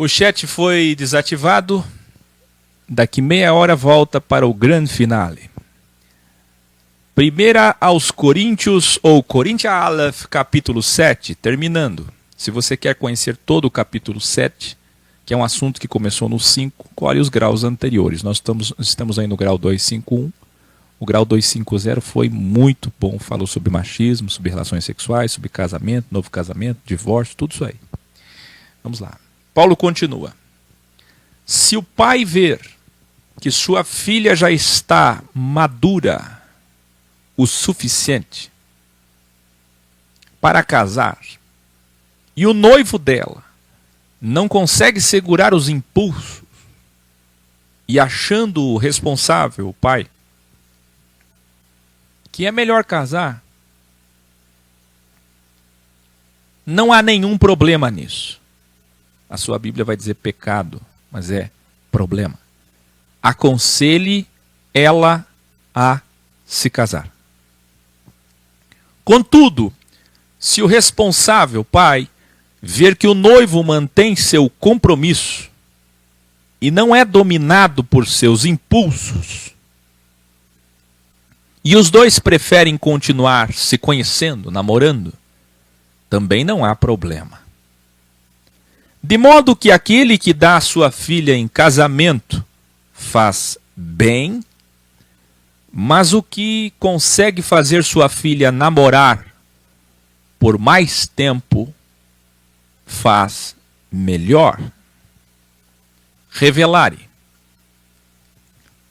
O chat foi desativado. Daqui meia hora volta para o grande finale. Primeira aos Coríntios, ou Coríntia Aleph, capítulo 7, terminando. Se você quer conhecer todo o capítulo 7, que é um assunto que começou no 5, olhe os graus anteriores. Nós estamos aí no grau 251. O grau 250 foi muito bom. Falou sobre machismo, sobre relações sexuais, sobre casamento, novo casamento, divórcio, tudo isso aí. Vamos lá. Paulo continua. Se o pai ver que sua filha já está madura o suficiente para casar, e o noivo dela não consegue segurar os impulsos, e achando-o responsável, o pai, que é melhor casar, não há nenhum problema nisso. A sua Bíblia vai dizer pecado, mas é problema. Aconselhe ela a se casar. Contudo, se o responsável, pai, ver que o noivo mantém seu compromisso e não é dominado por seus impulsos, e os dois preferem continuar se conhecendo, namorando, também não há problema. De modo que aquele que dá a sua filha em casamento faz bem, mas o que consegue fazer sua filha namorar por mais tempo faz melhor. Revelare.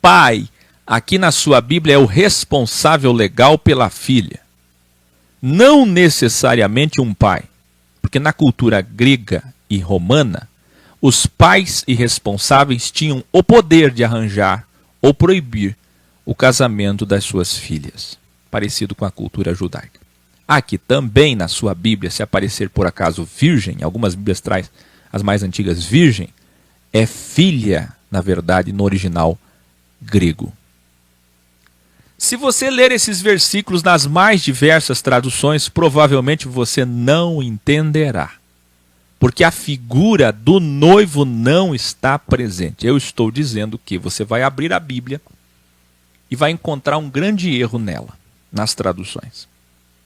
Pai, aqui na sua Bíblia, é o responsável legal pela filha. Não necessariamente um pai, porque na cultura grega e romana, os pais e responsáveis tinham o poder de arranjar ou proibir o casamento das suas filhas, parecido com a cultura judaica. Aqui também na sua Bíblia, se aparecer por acaso virgem, algumas Bíblias traz as mais antigas virgem, é filha, na verdade, no original grego. Se você ler esses versículos nas mais diversas traduções, provavelmente você não entenderá. Porque a figura do noivo não está presente. Eu estou dizendo que você vai abrir a Bíblia e vai encontrar um grande erro nela, nas traduções.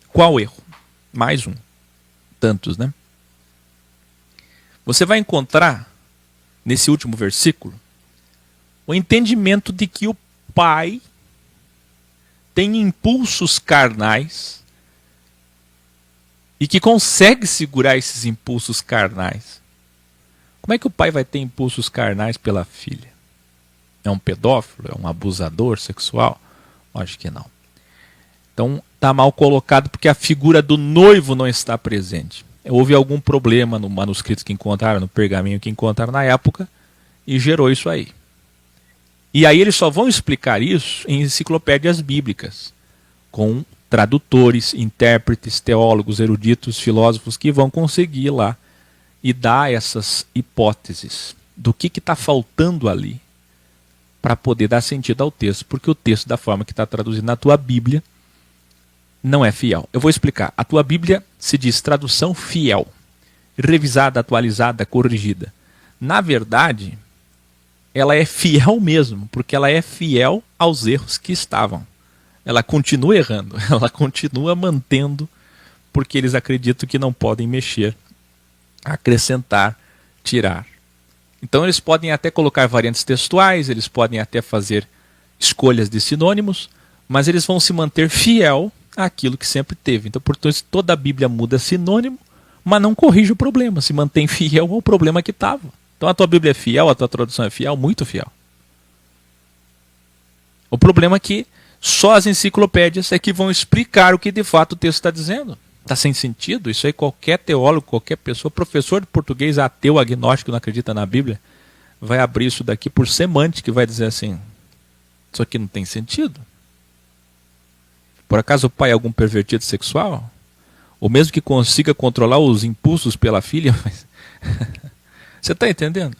Qual erro? Mais um. Tantos, né? Você vai encontrar, nesse último versículo, o entendimento de que o pai tem impulsos carnais e que consegue segurar esses impulsos carnais. Como é que o pai vai ter impulsos carnais pela filha? É um pedófilo? É um abusador sexual? Acho que não. Então está mal colocado porque a figura do noivo não está presente. Houve algum problema no manuscrito que encontraram, no pergaminho que encontraram na época, e gerou isso aí. E aí eles só vão explicar isso em enciclopédias bíblicas, com tradutores, intérpretes, teólogos, eruditos, filósofos que vão conseguir lá e dar essas hipóteses do que está faltando ali para poder dar sentido ao texto, porque o texto, da forma que está traduzido na tua Bíblia, não é fiel. Eu vou explicar. A tua Bíblia se diz tradução fiel, revisada, atualizada, corrigida. Na verdade, ela é fiel mesmo, porque ela é fiel aos erros que estavam. Ela continua errando, ela continua mantendo, porque eles acreditam que não podem mexer, acrescentar, tirar. Então eles podem até colocar variantes textuais, eles podem até fazer escolhas de sinônimos, mas eles vão se manter fiel àquilo que sempre teve. Então, portanto, toda a Bíblia muda sinônimo, mas não corrige o problema, se mantém fiel ao problema que estava. Então a tua Bíblia é fiel, a tua tradução é fiel, muito fiel. O problema é que só as enciclopédias é que vão explicar o que de fato o texto está dizendo. Está sem sentido? Isso aí qualquer teólogo, qualquer pessoa, professor de português ateu, agnóstico, não acredita na Bíblia, vai abrir isso daqui por semântica e vai dizer assim, isso aqui não tem sentido. Por acaso o pai é algum pervertido sexual? Ou mesmo que consiga controlar os impulsos pela filha? Você está entendendo?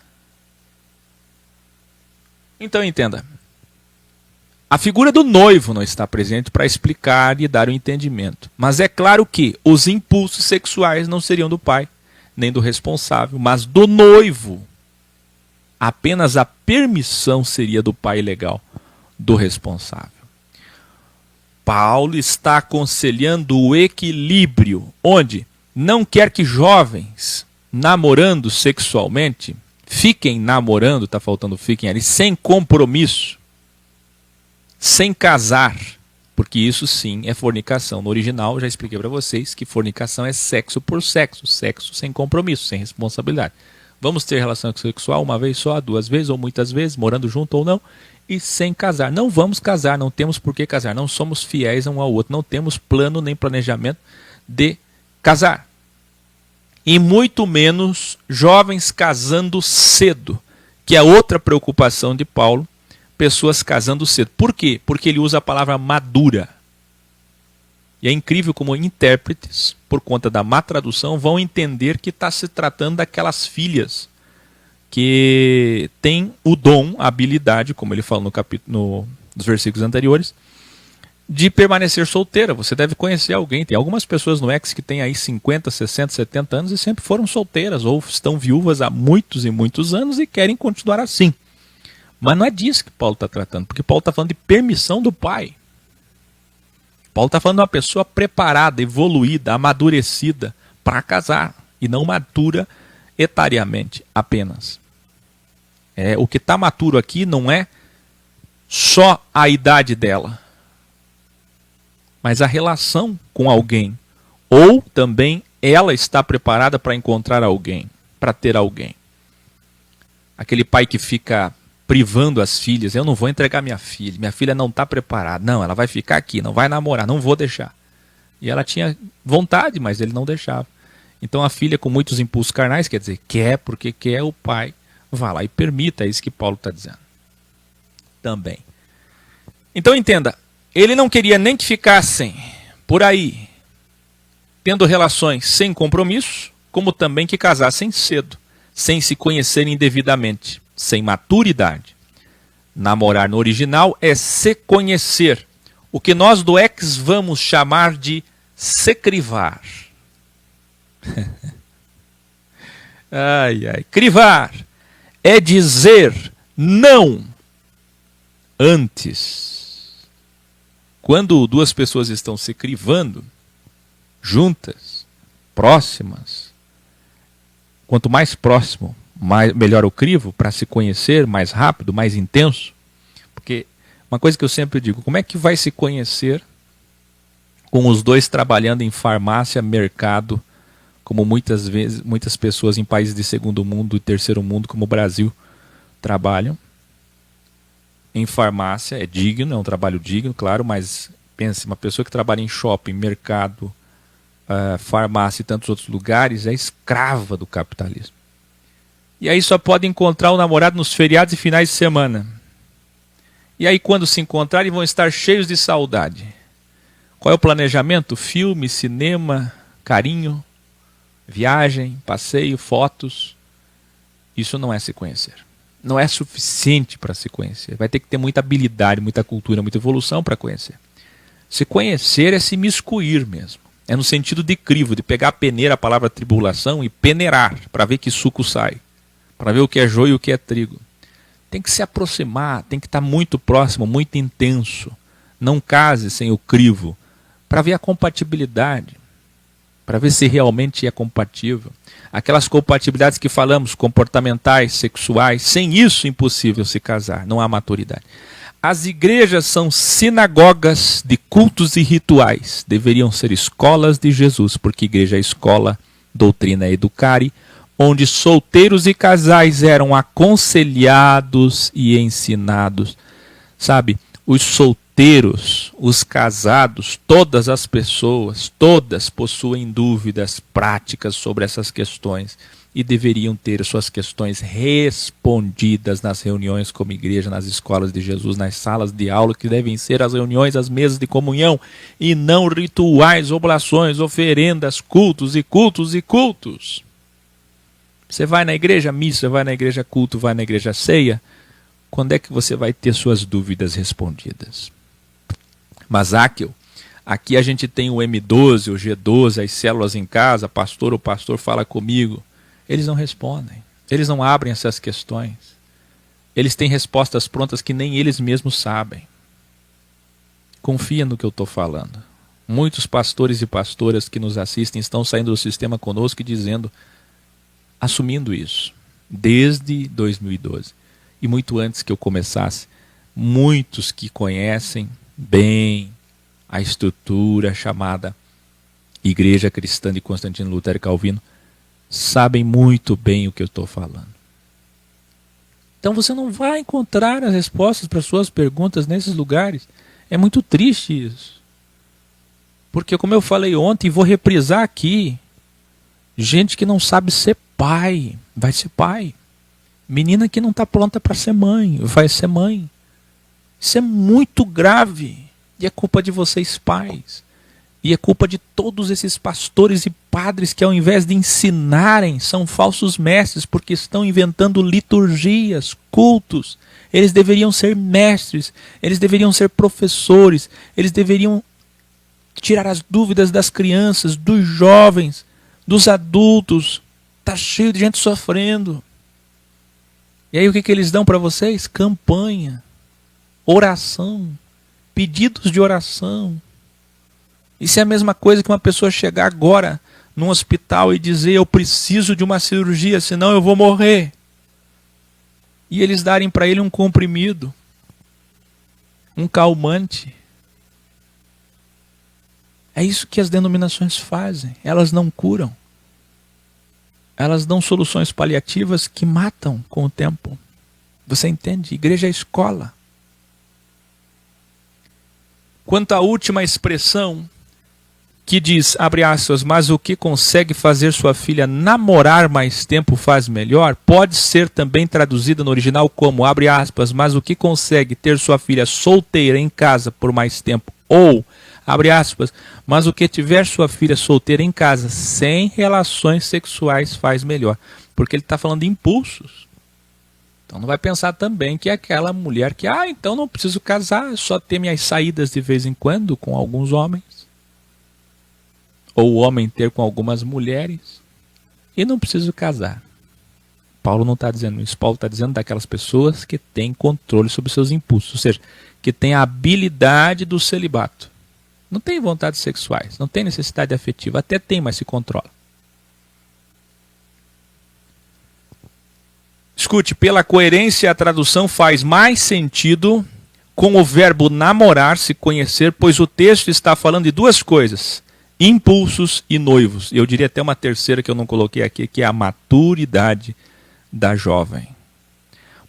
Então entenda. A figura do noivo não está presente para explicar e dar o entendimento. Mas é claro que os impulsos sexuais não seriam do pai, nem do responsável, mas do noivo. Apenas a permissão seria do pai legal, do responsável. Paulo está aconselhando o equilíbrio, onde não quer que jovens namorando sexualmente fiquem namorando, está faltando fiquem ali, sem compromisso, sem casar, porque isso sim é fornicação. No original, já expliquei para vocês que fornicação é sexo por sexo, sexo sem compromisso, sem responsabilidade. Vamos ter relação sexual uma vez só, 2 vezes ou muitas vezes, morando junto ou não, e sem casar. Não vamos casar, não temos por que casar, não somos fiéis um ao outro, não temos plano nem planejamento de casar. E muito menos jovens casando cedo, que é outra preocupação de Paulo, pessoas casando cedo. Por quê? Porque ele usa a palavra madura. E é incrível como intérpretes, por conta da má tradução, vão entender que está se tratando daquelas filhas que têm o dom, a habilidade, como ele fala nos versículos anteriores, de permanecer solteira. Você deve conhecer alguém. Tem algumas pessoas no X que têm aí 50, 60, 70 anos e sempre foram solteiras, ou estão viúvas há muitos e muitos anos e querem continuar assim. Mas não é disso que Paulo está tratando, porque Paulo está falando de permissão do pai. Paulo está falando de uma pessoa preparada, evoluída, amadurecida para casar, e não madura etariamente apenas. O que está maturo aqui não é só a idade dela, mas a relação com alguém. Ou também ela está preparada para encontrar alguém, para ter alguém. Aquele pai que fica privando as filhas, eu não vou entregar minha filha não está preparada, não, ela vai ficar aqui, não vai namorar, não vou deixar. E ela tinha vontade, mas ele não deixava. Então a filha com muitos impulsos carnais, quer dizer, quer porque quer, o pai vá lá e permita, é isso que Paulo está dizendo. Também. Então entenda, ele não queria nem que ficassem por aí, tendo relações sem compromisso, como também que casassem cedo, sem se conhecerem devidamente, sem maturidade. Namorar no original é se conhecer, o que nós do X vamos chamar de se crivar. Crivar é dizer não antes. Quando 2 pessoas estão se crivando, juntas, próximas, quanto mais próximo, melhor o crivo, para se conhecer mais rápido, mais intenso. Porque uma coisa que eu sempre digo, como é que vai se conhecer com os dois trabalhando em farmácia, mercado, como muitas pessoas em países de segundo mundo e terceiro mundo, como o Brasil, trabalham? Em farmácia é digno, é um trabalho digno, claro, mas pense, uma pessoa que trabalha em shopping, mercado, farmácia e tantos outros lugares é escrava do capitalismo. E aí só pode encontrar o namorado nos feriados e finais de semana. E aí quando se encontrarem vão estar cheios de saudade. Qual é o planejamento? Filme, cinema, carinho, viagem, passeio, fotos. Isso não é se conhecer. Não é suficiente para se conhecer. Vai ter que ter muita habilidade, muita cultura, muita evolução para conhecer. Se conhecer é se miscuir mesmo. É no sentido de crivo, de pegar a peneira, a palavra tribulação, e peneirar, para ver que suco sai. Para ver o que é joio e o que é trigo. Tem que se aproximar, tem que estar muito próximo, muito intenso. Não case sem o crivo, para ver a compatibilidade, para ver se realmente é compatível. Aquelas compatibilidades que falamos, comportamentais, sexuais, sem isso impossível se casar, não há maturidade. As igrejas são sinagogas de cultos e rituais, deveriam ser escolas de Jesus, porque igreja é escola, doutrina é educare, onde solteiros e casais eram aconselhados e ensinados. Sabe, os solteiros, os casados, todas as pessoas, todas possuem dúvidas práticas sobre essas questões e deveriam ter suas questões respondidas nas reuniões como igreja, nas escolas de Jesus, nas salas de aula, que devem ser as reuniões, as mesas de comunhão, e não rituais, oblações, oferendas, cultos e cultos e cultos. Você vai na igreja missa, vai na igreja culto, vai na igreja ceia, quando é que você vai ter suas dúvidas respondidas? Mas aqui a gente tem o M12, o G12, as células em casa, o pastor fala comigo. Eles não respondem, eles não abrem essas questões. Eles têm respostas prontas que nem eles mesmos sabem. Confia no que eu estou falando. Muitos pastores e pastoras que nos assistem estão saindo do sistema conosco e dizendo, assumindo isso, desde 2012. E muito antes que eu começasse, muitos que conhecem bem a estrutura chamada Igreja Cristã de Constantino Lutero e Calvino, sabem muito bem o que eu estou falando. Então você não vai encontrar as respostas para suas perguntas nesses lugares. É muito triste isso. Porque, como eu falei ontem, e vou reprisar aqui, gente que não sabe ser pai, vai ser pai. Menina que não está pronta para ser mãe, vai ser mãe. Isso é muito grave. E é culpa de vocês pais. E é culpa de todos esses pastores e padres que, ao invés de ensinarem, são falsos mestres, porque estão inventando liturgias, cultos. Eles deveriam ser mestres, eles deveriam ser professores, eles deveriam tirar as dúvidas das crianças, dos jovens, dos adultos. Está cheio de gente sofrendo. E aí o que eles dão para vocês? Campanha, oração, pedidos de oração. Isso é a mesma coisa que uma pessoa chegar agora num hospital e dizer, eu preciso de uma cirurgia, senão eu vou morrer. E eles darem para ele um comprimido, um calmante. É isso que as denominações fazem. Elas não curam. Elas dão soluções paliativas que matam com o tempo. Você entende? Igreja é escola. Quanto à última expressão, que diz, abre aspas, mas o que consegue fazer sua filha namorar mais tempo faz melhor, pode ser também traduzida no original como, abre aspas, mas o que consegue ter sua filha solteira em casa por mais tempo, ou, abre aspas, mas o que tiver sua filha solteira em casa sem relações sexuais faz melhor. Porque ele está falando de impulsos. Então não vai pensar também que é aquela mulher que, então não preciso casar, só ter minhas saídas de vez em quando com alguns homens. Ou o homem ter com algumas mulheres. E não preciso casar. Paulo não está dizendo isso. Paulo está dizendo daquelas pessoas que têm controle sobre seus impulsos. Ou seja, que têm a habilidade do celibato. Não tem vontades sexuais, não tem necessidade afetiva. Até tem, mas se controla. Escute, pela coerência a tradução faz mais sentido com o verbo namorar, se conhecer, pois o texto está falando de duas coisas. Impulsos e noivos. Eu diria até uma terceira que eu não coloquei aqui, que é a maturidade da jovem.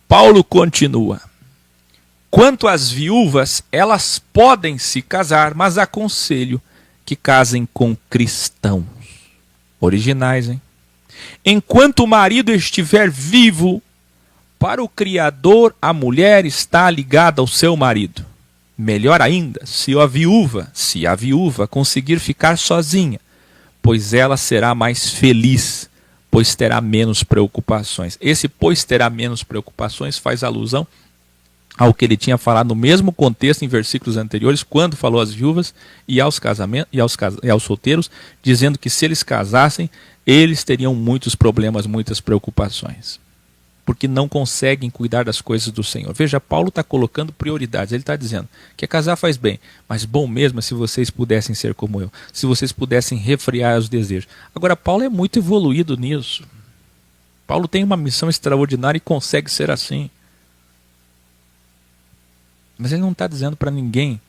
Paulo continua. Quanto às viúvas, elas podem se casar, mas aconselho que casem com cristãos. Originais, hein? Enquanto o marido estiver vivo, para o Criador, a mulher está ligada ao seu marido. Melhor ainda, se a viúva conseguir ficar sozinha, pois ela será mais feliz, pois terá menos preocupações. Esse pois terá menos preocupações faz alusão ao que ele tinha falado no mesmo contexto em versículos anteriores, quando falou às viúvas e aos casamentos e aos solteiros, dizendo que se eles casassem, eles teriam muitos problemas, muitas preocupações. Porque não conseguem cuidar das coisas do Senhor. Veja, Paulo está colocando prioridades. Ele está dizendo que casar faz bem, mas bom mesmo é se vocês pudessem ser como eu, se vocês pudessem refrear os desejos. Agora, Paulo é muito evoluído nisso. Paulo tem uma missão extraordinária e consegue ser assim. Mas ele não está dizendo para ninguém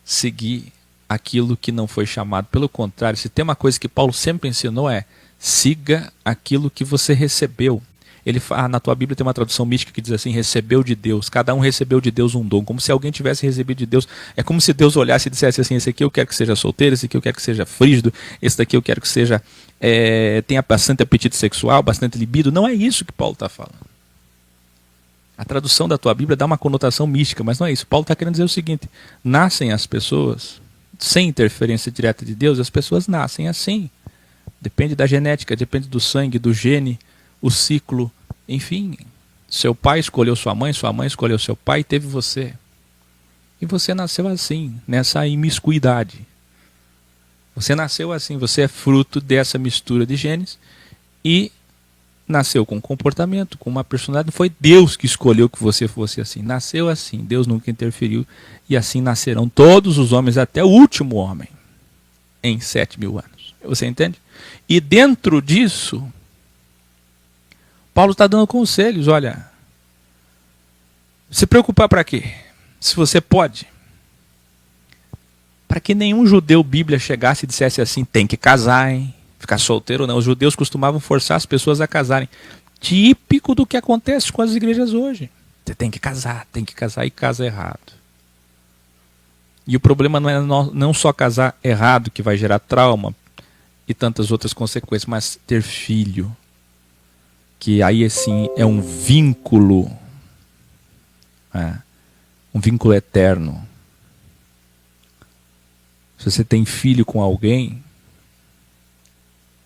seguir aquilo que não foi chamado. Pelo contrário, se tem uma coisa que Paulo sempre ensinou é siga aquilo que você recebeu. Ele na tua Bíblia tem uma tradução mística que diz assim, recebeu de Deus. Cada um recebeu de Deus um dom, como se alguém tivesse recebido de Deus. É como se Deus olhasse e dissesse assim, esse aqui eu quero que seja solteiro, esse aqui eu quero que seja frígido, esse daqui eu quero que seja tenha bastante apetite sexual, bastante libido. Não é isso que Paulo está falando. A tradução da tua Bíblia dá uma conotação mística, mas não é isso. Paulo está querendo dizer o seguinte, nascem as pessoas, sem interferência direta de Deus, as pessoas nascem assim. Depende da genética, depende do sangue, do gene, o ciclo, enfim. Seu pai escolheu sua mãe escolheu seu pai e teve você. E você nasceu assim, nessa imiscuidade. Você nasceu assim, você é fruto dessa mistura de genes e nasceu com um comportamento, com uma personalidade. Não foi Deus que escolheu que você fosse assim. Nasceu assim, Deus nunca interferiu. E assim nascerão todos os homens, até o último homem, em 7.000 anos. Você entende? E dentro disso, Paulo está dando conselhos. Olha, se preocupar para quê? Se você pode. Para que nenhum judeu bíblia chegasse e dissesse assim, tem que casar, hein? Ficar solteiro não. Os judeus costumavam forçar as pessoas a casarem. Típico do que acontece com as igrejas hoje. Você tem que casar e casa errado. E o problema não é não só casar errado, que vai gerar trauma e tantas outras consequências, mas ter filho. Que aí assim é um vínculo. Um vínculo eterno. Se você tem filho com alguém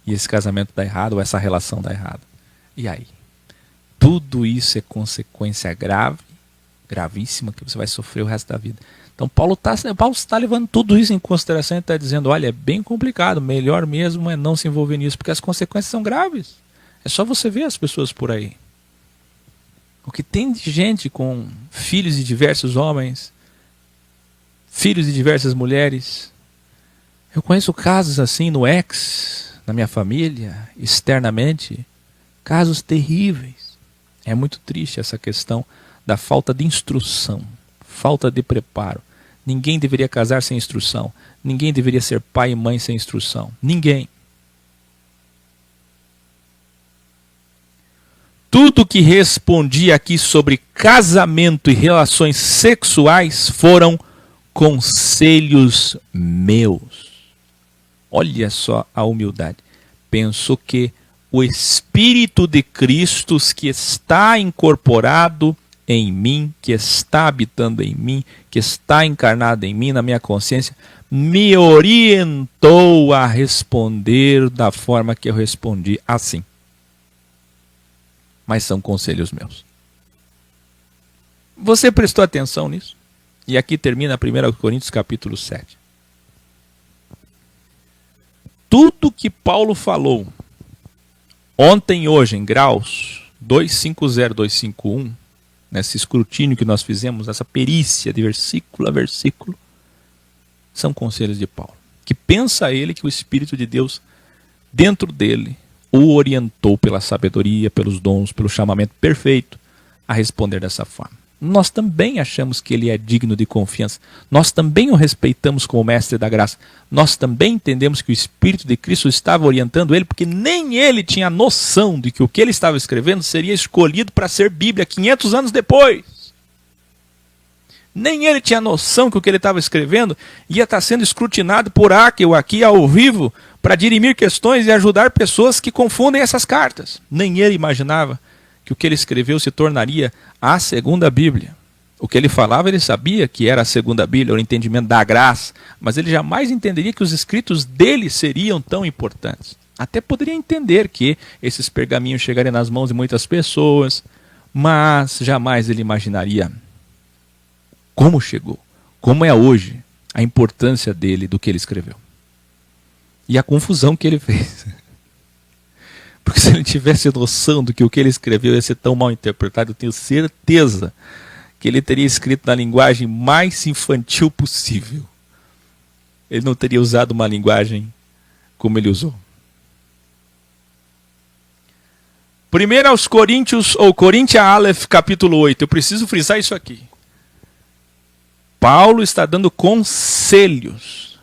e esse casamento dá errado ou essa relação dá errado, e aí? Tudo isso é consequência grave, gravíssima, que você vai sofrer o resto da vida. Então Paulo está levando tudo isso em consideração e está dizendo, olha, é bem complicado, melhor mesmo é não se envolver nisso, porque as consequências são graves. É só você ver as pessoas por aí. O que tem de gente com filhos de diversos homens, filhos de diversas mulheres. Eu conheço casos assim no na minha família, externamente, casos terríveis. É muito triste essa questão da falta de instrução, falta de preparo. Ninguém deveria casar sem instrução. Ninguém deveria ser pai e mãe sem instrução. Ninguém. Tudo que respondi aqui sobre casamento e relações sexuais foram conselhos meus. Olha só a humildade. Penso que o Espírito de Cristo que está incorporado em mim, que está habitando em mim, que está encarnado em mim, na minha consciência, me orientou a responder da forma que eu respondi assim. Mas são conselhos meus. Você prestou atenção nisso? E aqui termina 1 Coríntios capítulo 7. Tudo que Paulo falou ontem e hoje em graus 250, 251, nesse escrutínio que nós fizemos, essa perícia de versículo a versículo, são conselhos de Paulo. Que pensa ele que o Espírito de Deus, dentro dele, o orientou pela sabedoria, pelos dons, pelo chamamento perfeito a responder dessa forma. Nós também achamos que ele é digno de confiança. Nós também o respeitamos como mestre da graça. Nós também entendemos que o Espírito de Cristo estava orientando ele, porque nem ele tinha noção de que o que ele estava escrevendo seria escolhido para ser Bíblia 500 anos depois. Nem ele tinha noção que o que ele estava escrevendo ia estar sendo escrutinado por Áquil aqui ao vivo para dirimir questões e ajudar pessoas que confundem essas cartas. Nem ele imaginava que o que ele escreveu se tornaria a segunda Bíblia. O que ele falava, ele sabia que era a segunda Bíblia, o entendimento da graça, mas ele jamais entenderia que os escritos dele seriam tão importantes. Até poderia entender que esses pergaminhos chegariam nas mãos de muitas pessoas, mas jamais ele imaginaria como chegou, como é hoje a importância dele, do que ele escreveu. E a confusão que ele fez. Porque se ele tivesse noção do que o que ele escreveu ia ser tão mal interpretado, eu tenho certeza que ele teria escrito na linguagem mais infantil possível. Ele não teria usado uma linguagem como ele usou. 1 aos Coríntios, ou Coríntia Aleph, capítulo 8. Eu preciso frisar isso aqui. Paulo está dando conselhos.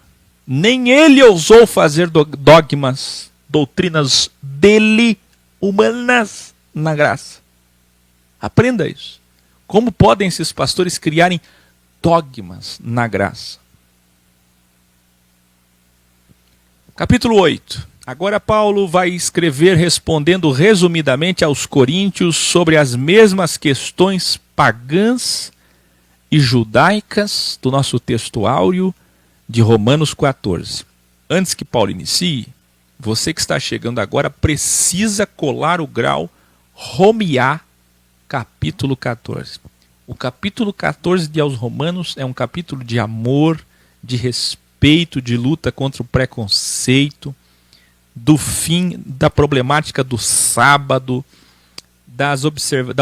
Nem ele ousou fazer dogmas, doutrinas dele, humanas, na graça. Aprenda isso. Como podem esses pastores criarem dogmas na graça? Capítulo 8. Agora Paulo vai escrever respondendo resumidamente aos coríntios sobre as mesmas questões pagãs e judaicas do nosso texto áureo de Romanos 14. Antes que Paulo inicie, você que está chegando agora precisa colar o grau Romear, capítulo 14. O capítulo 14 de aos Romanos é um capítulo de amor, de respeito, de luta contra o preconceito, do fim da problemática do sábado, da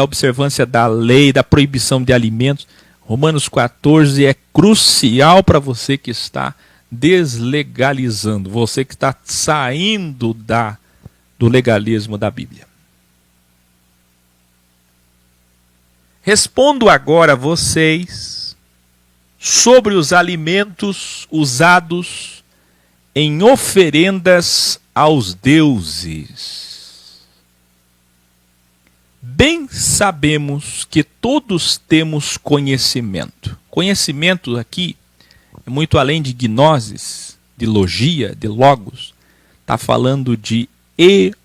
observância da lei, da proibição de alimentos. Romanos 14 é crucial para você que está deslegalizando, você que está saindo do legalismo da Bíblia. Respondo agora a vocês sobre os alimentos usados em oferendas aos deuses. Bem sabemos que todos temos conhecimento. Conhecimento aqui é muito além de gnosis, de logia, de logos. Está falando de evolução.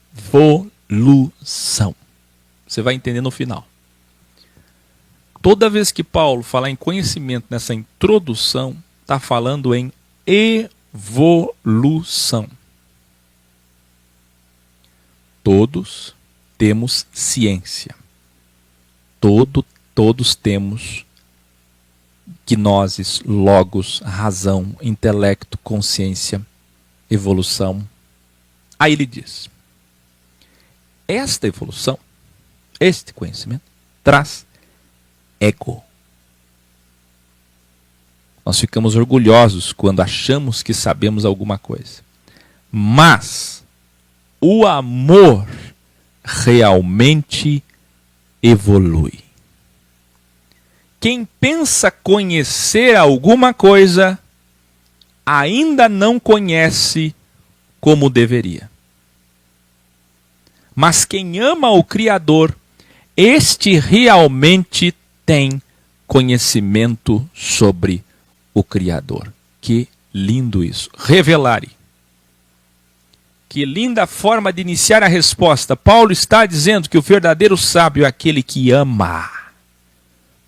Você vai entender no final. Toda vez que Paulo falar em conhecimento nessa introdução, está falando em evolução. Todos temos ciência. Todos temos gnosis, logos, razão, intelecto, consciência, evolução. Aí ele diz: esta evolução, este conhecimento, traz ego. Nós ficamos orgulhosos quando achamos que sabemos alguma coisa. Mas o amor realmente evolui. Quem pensa conhecer alguma coisa, ainda não conhece como deveria. Mas quem ama o Criador, este realmente tem conhecimento sobre o Criador. Que lindo isso. Revelare. Que linda forma de iniciar a resposta. Paulo está dizendo que o verdadeiro sábio é aquele que ama,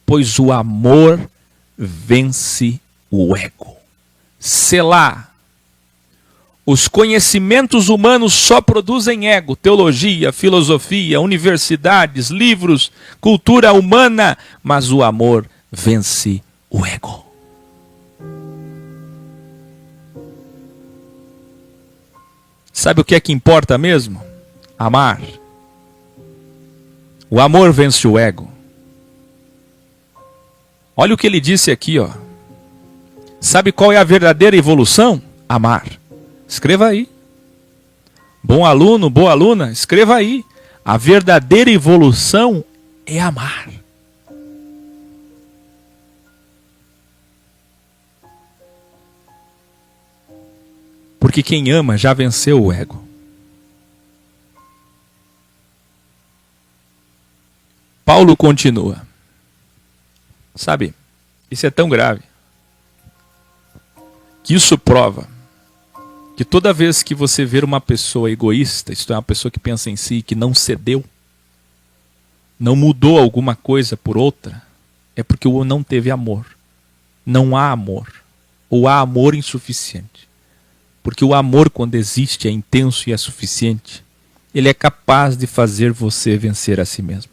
pois o amor vence o ego. Selá. Os conhecimentos humanos só produzem ego, teologia, filosofia, universidades, livros, cultura humana, mas o amor vence o ego. Sabe o que é que importa mesmo? Amar. O amor vence o ego. Olha o que ele disse aqui, ó. Sabe qual é a verdadeira evolução? Amar. Escreva aí. Bom aluno, boa aluna, escreva aí. A verdadeira evolução é amar. Porque quem ama já venceu o ego. Paulo continua. Sabe, isso é tão grave que isso prova que toda vez que você ver uma pessoa egoísta, isto é, uma pessoa que pensa em si, que não cedeu, não mudou alguma coisa por outra, é porque não teve amor. Não há amor. Ou há amor insuficiente. Porque o amor, quando existe, é intenso e é suficiente. Ele é capaz de fazer você vencer a si mesmo.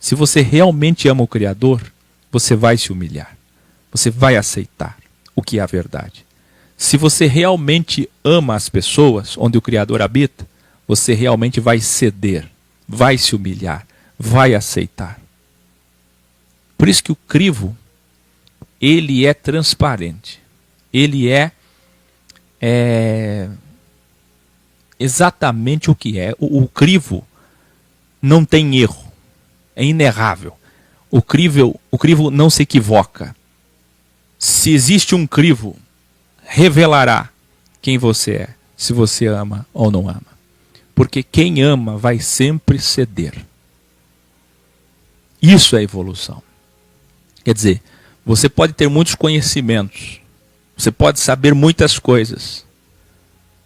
Se você realmente ama o Criador, você vai se humilhar. Você vai aceitar o que é a verdade. Se você realmente ama as pessoas onde o Criador habita, você realmente vai ceder, vai se humilhar, vai aceitar. Por isso que o crivo, ele é transparente. Ele é exatamente o que é. O crivo não tem erro, é inerrável. O crivo não se equivoca. Se existe um crivo, revelará quem você é, se você ama ou não ama. Porque quem ama vai sempre ceder. Isso é evolução. Quer dizer, você pode ter muitos conhecimentos, você pode saber muitas coisas,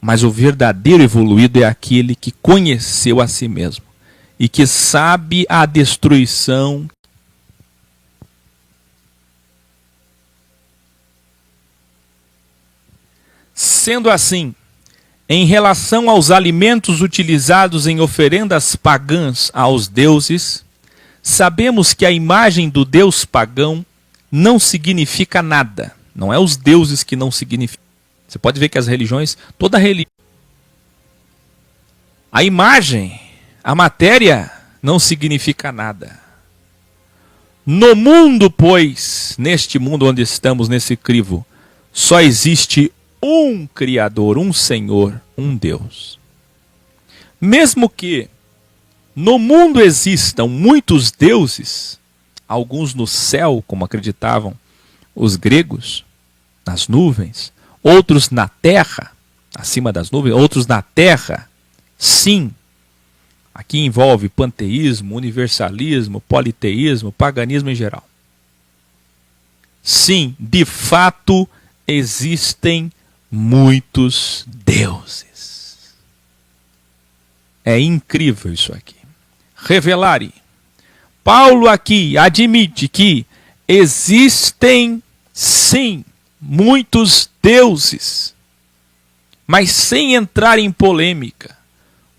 mas o verdadeiro evoluído é aquele que conheceu a si mesmo e que sabe a destruição. Sendo assim, em relação aos alimentos utilizados em oferendas pagãs aos deuses, sabemos que a imagem do deus pagão não significa nada. Não é os deuses que não significam. Você pode ver que as religiões, toda religião, A imagem, a matéria, não significa nada. No mundo, pois, neste mundo onde estamos, nesse crivo, só existe um Criador, um Senhor, um Deus. Mesmo que no mundo existam muitos deuses, alguns no céu, como acreditavam os gregos, nas nuvens, outros na terra, acima das nuvens, outros na terra, sim. Aqui envolve panteísmo, universalismo, politeísmo, paganismo em geral. Sim, de fato, existem muitos deuses. É incrível isso aqui. Revelare. Paulo aqui admite que existem, sim, muitos deuses, mas sem entrar em polêmica.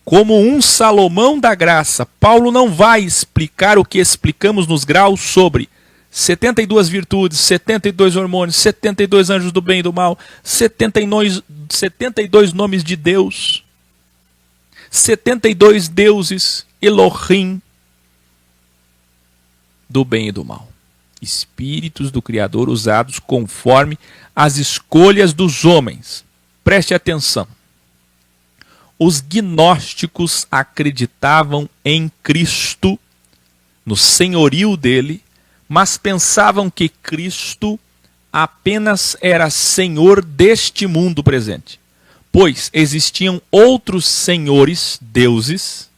Como um Salomão da graça, Paulo não vai explicar o que explicamos nos graus sobre 72 virtudes, 72 hormônios, 72 anjos do bem e do mal, 72 nomes de Deus, 72 deuses, Elohim, do bem e do mal. Espíritos do Criador usados conforme as escolhas dos homens. Preste atenção. Os gnósticos acreditavam em Cristo, no senhorio dele, mas pensavam que Cristo apenas era senhor deste mundo presente. Pois existiam outros senhores, deuses,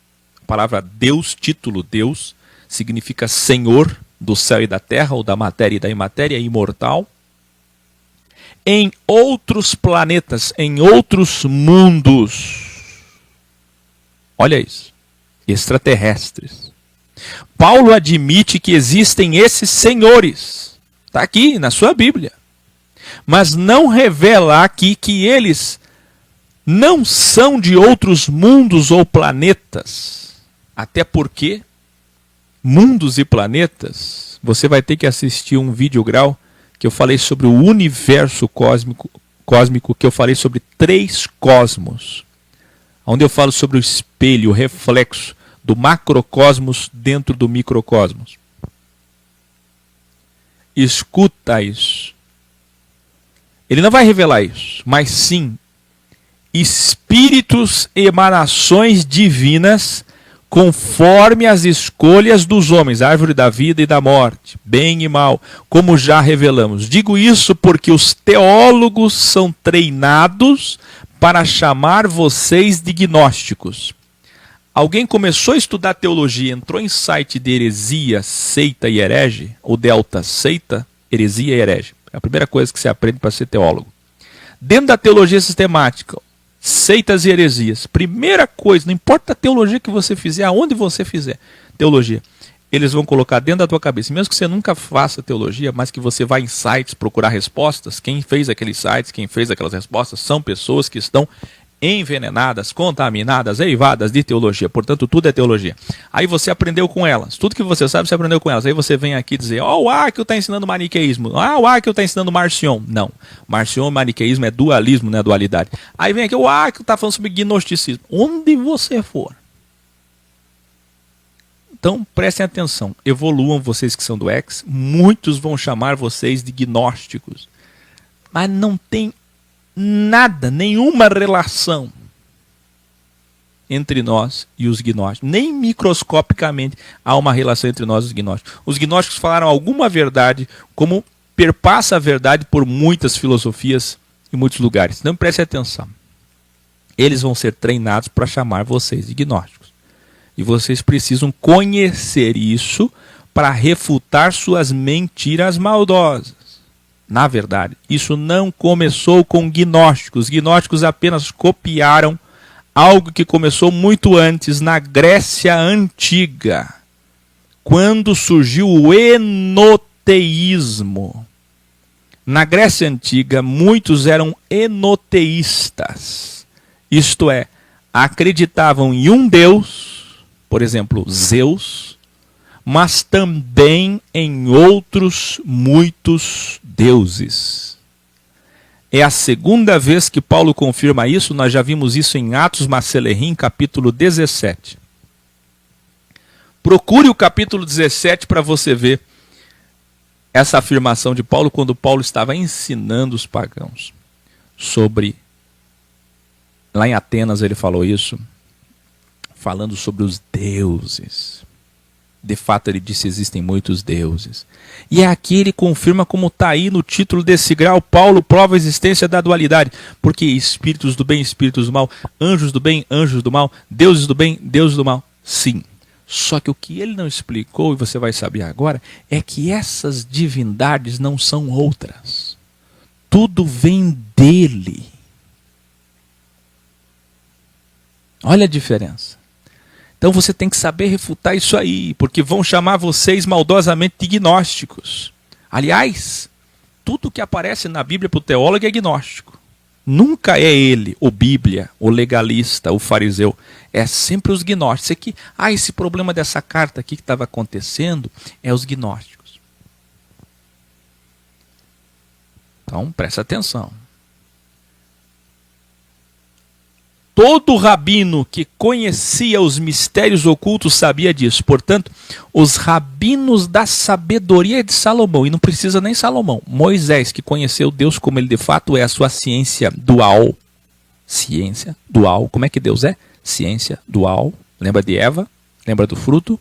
a palavra Deus, título Deus, significa senhor do céu e da terra, ou da matéria e da imatéria, imortal, em outros planetas, em outros mundos. Olha isso, extraterrestres. Paulo admite que existem esses senhores, está aqui na sua Bíblia, mas não revela aqui que eles não são de outros mundos ou planetas, até porque mundos e planetas, você vai ter que assistir um vídeo grau que eu falei sobre o universo cósmico, que eu falei sobre 3 cosmos, onde eu falo sobre o espelho, o reflexo do macrocosmos dentro do microcosmos. Escuta isso. Ele não vai revelar isso, mas sim espíritos, emanações divinas, conforme as escolhas dos homens, árvore da vida e da morte, bem e mal, como já revelamos. Digo isso porque os teólogos são treinados para chamar vocês de gnósticos. Alguém começou a estudar teologia, entrou em site de heresia, seita e herege, ou delta, seita, heresia e herege. É a primeira coisa que você aprende para ser teólogo. Dentro da teologia sistemática, seitas e heresias. Primeira coisa, não importa a teologia que você fizer, aonde você fizer teologia, eles vão colocar dentro da tua cabeça, mesmo que você nunca faça teologia, mas que você vá em sites procurar respostas, quem fez aqueles sites, quem fez aquelas respostas, são pessoas que estão envenenadas, contaminadas, eivadas de teologia. Portanto, tudo é teologia. Aí você aprendeu com elas. Tudo que você sabe, você aprendeu com elas. Aí você vem aqui dizer, o Arquio está ensinando maniqueísmo. O Arquio está ensinando Marcion. Não. Marcion e maniqueísmo é dualismo, não é dualidade. Aí vem aqui, o Arquio está falando sobre gnosticismo. Onde você for. Então, prestem atenção. Evoluam vocês que são do X. Muitos vão chamar vocês de gnósticos. Mas não tem nada, nenhuma relação entre nós e os gnósticos. Nem microscopicamente há uma relação entre nós e os gnósticos. Os gnósticos falaram alguma verdade, como perpassa a verdade por muitas filosofias e muitos lugares. Então preste atenção. Eles vão ser treinados para chamar vocês de gnósticos. E vocês precisam conhecer isso para refutar suas mentiras maldosas. Na verdade, isso não começou com gnósticos. Os gnósticos apenas copiaram algo que começou muito antes, na Grécia Antiga, quando surgiu o enoteísmo. Na Grécia Antiga, muitos eram enoteístas. Isto é, acreditavam em um Deus, por exemplo, Zeus, mas também em outros muitos deuses. É a segunda vez que Paulo confirma isso. Nós já vimos isso em Atos Macelerrim, capítulo 17. Procure o capítulo 17 para você ver essa afirmação de Paulo, quando Paulo estava ensinando os pagãos sobre... Lá em Atenas ele falou isso, falando sobre os deuses. De fato ele disse, existem muitos deuses. E aqui ele confirma, como está aí no título desse grau, Paulo prova a existência da dualidade. Porque espíritos do bem, espíritos do mal, anjos do bem, anjos do mal, deuses do bem, deuses do mal. Sim. Só que o que ele não explicou, e você vai saber agora, é que essas divindades não são outras. Tudo vem dele. Olha a diferença. Então você tem que saber refutar isso aí, porque vão chamar vocês maldosamente de gnósticos. Aliás, tudo que aparece na Bíblia para o teólogo é gnóstico. Nunca é ele, o Bíblia, o legalista, o fariseu. É sempre os gnósticos. Aqui, esse problema dessa carta aqui que estava acontecendo é os gnósticos. Então, presta atenção. Todo rabino que conhecia os mistérios ocultos sabia disso. Portanto, os rabinos da sabedoria de Salomão, e não precisa nem Salomão, Moisés, que conheceu Deus como ele de fato é, a sua ciência dual. Ciência dual. Como é que Deus é? Ciência dual. Lembra de Eva? Lembra do fruto?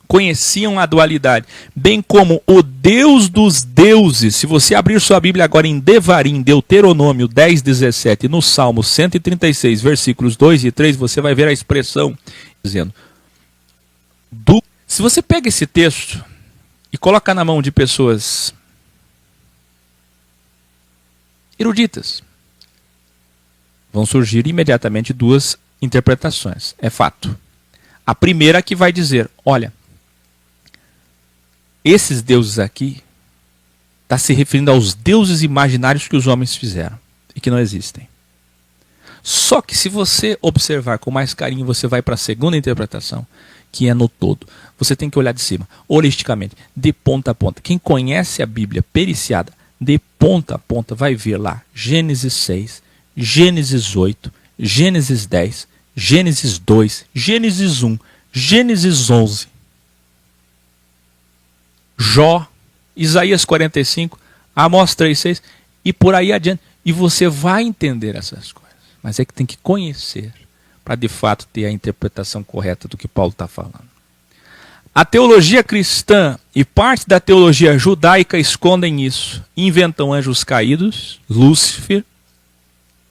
Conheciam a dualidade, bem como o Deus dos deuses. Se você abrir sua Bíblia agora em Devarim, Deuteronômio 10, 17, no Salmo 136, versículos 2 e 3, você vai ver a expressão dizendo... Se você pega esse texto e coloca na mão de pessoas eruditas, vão surgir imediatamente duas interpretações. É fato. A primeira que vai dizer, olha... Esses deuses aqui está se referindo aos deuses imaginários que os homens fizeram e que não existem. Só que se você observar com mais carinho, você vai para a segunda interpretação, que é no todo. Você tem que olhar de cima, holisticamente, de ponta a ponta. Quem conhece a Bíblia periciada, de ponta a ponta, vai ver lá Gênesis 6, Gênesis 8, Gênesis 10, Gênesis 2, Gênesis 1, Gênesis 11. Jó, Isaías 45, Amós 3:6 e por aí adiante. E você vai entender essas coisas. Mas é que tem que conhecer para de fato ter a interpretação correta do que Paulo está falando. A teologia cristã e parte da teologia judaica escondem isso. Inventam anjos caídos, Lúcifer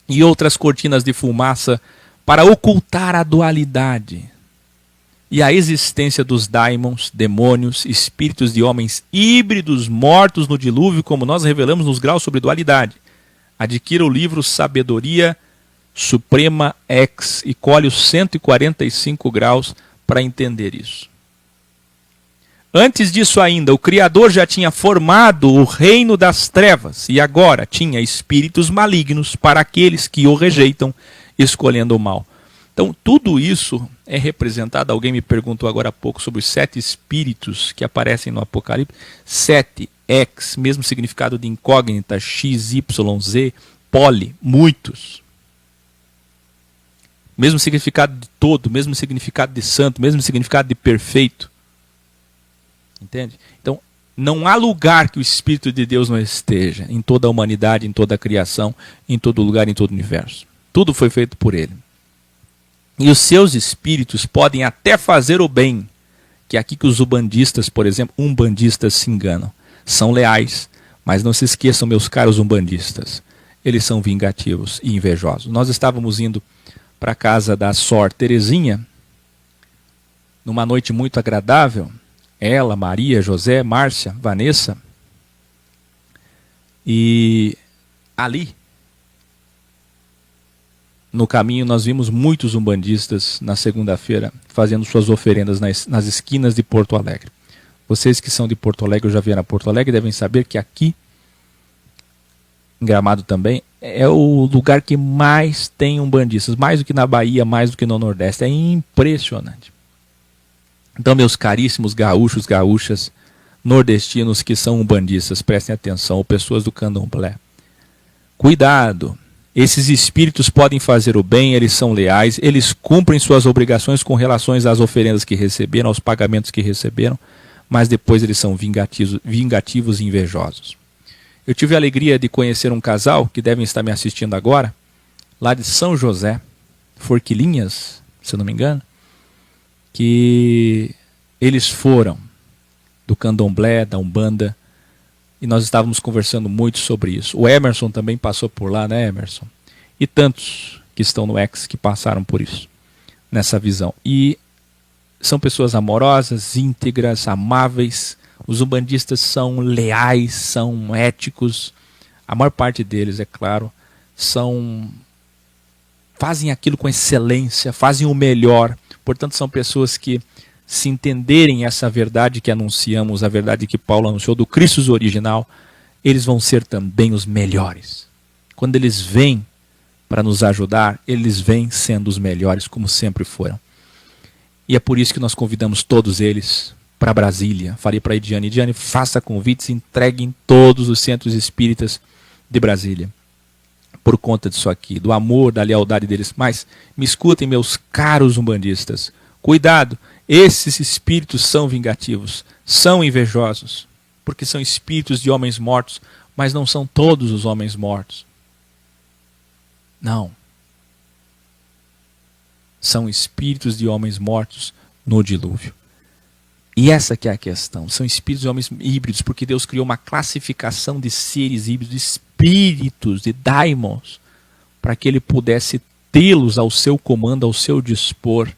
e outras cortinas de fumaça para ocultar a dualidade. E a existência dos daimons, demônios, espíritos de homens híbridos mortos no dilúvio, como nós revelamos nos graus sobre dualidade. Adquira o livro Sabedoria Suprema X e colhe os 145 graus para entender isso. Antes disso ainda, o Criador já tinha formado o reino das trevas e agora tinha espíritos malignos para aqueles que o rejeitam, escolhendo o mal. Então, tudo isso é representado, alguém me perguntou agora há pouco sobre os 7 espíritos que aparecem no Apocalipse. 7, X, mesmo significado de incógnita, X, Y, Z, poli, muitos. Mesmo significado de todo, mesmo significado de santo, mesmo significado de perfeito. Entende? Então, não há lugar que o Espírito de Deus não esteja, em toda a humanidade, em toda a criação, em todo lugar, em todo o universo. Tudo foi feito por ele. E os seus espíritos podem até fazer o bem, que é aqui que os umbandistas, por exemplo, umbandistas se enganam. São leais, mas não se esqueçam, meus caros umbandistas, eles são vingativos e invejosos. Nós estávamos indo para a casa da Sor Terezinha, numa noite muito agradável, ela, Maria, José, Márcia, Vanessa, e ali, no caminho, nós vimos muitos umbandistas na segunda-feira fazendo suas oferendas nas esquinas de Porto Alegre. Vocês que são de Porto Alegre ou já vieram a Porto Alegre devem saber que aqui, em Gramado também, é o lugar que mais tem umbandistas. Mais do que na Bahia, mais do que no Nordeste. É impressionante. Então, meus caríssimos gaúchos, gaúchas, nordestinos que são umbandistas, prestem atenção, ou pessoas do candomblé. Cuidado. Esses espíritos podem fazer o bem, eles são leais, eles cumprem suas obrigações com relações às oferendas que receberam, aos pagamentos que receberam, mas depois eles são vingativos e invejosos. Eu tive a alegria de conhecer um casal, que devem estar me assistindo agora, lá de São José, Forquilinhas, se eu não me engano, que eles foram do candomblé, da Umbanda, e nós estávamos conversando muito sobre isso. O Emerson também passou por lá, né, Emerson? E tantos que estão no X que passaram por isso, nessa visão. E são pessoas amorosas, íntegras, amáveis. Os umbandistas são leais, são éticos. A maior parte deles, é claro, fazem aquilo com excelência, fazem o melhor. Portanto, são pessoas que, se entenderem essa verdade que anunciamos, a verdade que Paulo anunciou do Cristo original, eles vão ser também os melhores. Quando eles vêm para nos ajudar, eles vêm sendo os melhores, como sempre foram. E é por isso que nós convidamos todos eles para Brasília. Falei para a Ediane, faça convites, entregue em todos os centros espíritas de Brasília. Por conta disso aqui, do amor, da lealdade deles. Mas me escutem, meus caros umbandistas, cuidado. Esses espíritos são vingativos, são invejosos, porque são espíritos de homens mortos, mas não são todos os homens mortos. Não. São espíritos de homens mortos no dilúvio. E essa que é a questão. São espíritos de homens híbridos, porque Deus criou uma classificação de seres híbridos, de espíritos, de daimons, para que Ele pudesse tê-los ao seu comando, ao seu dispor,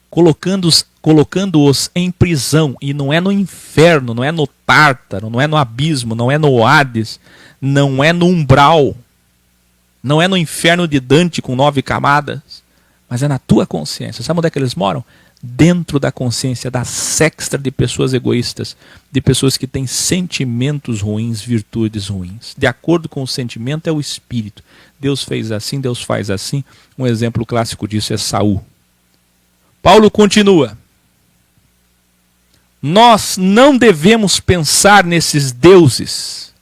colocando-os em prisão, e não é no inferno, não é no Tártaro, não é no abismo, não é no Hades, não é no umbral, não é no inferno de Dante com 9 camadas, mas é na tua consciência. Sabe onde é que eles moram? Dentro da consciência, da sexta de pessoas egoístas, de pessoas que têm sentimentos ruins, virtudes ruins. De acordo com o sentimento é o espírito. Deus fez assim, Deus faz assim. Um exemplo clássico disso é Saul. Paulo continua. Nós não devemos pensar nesses deuses.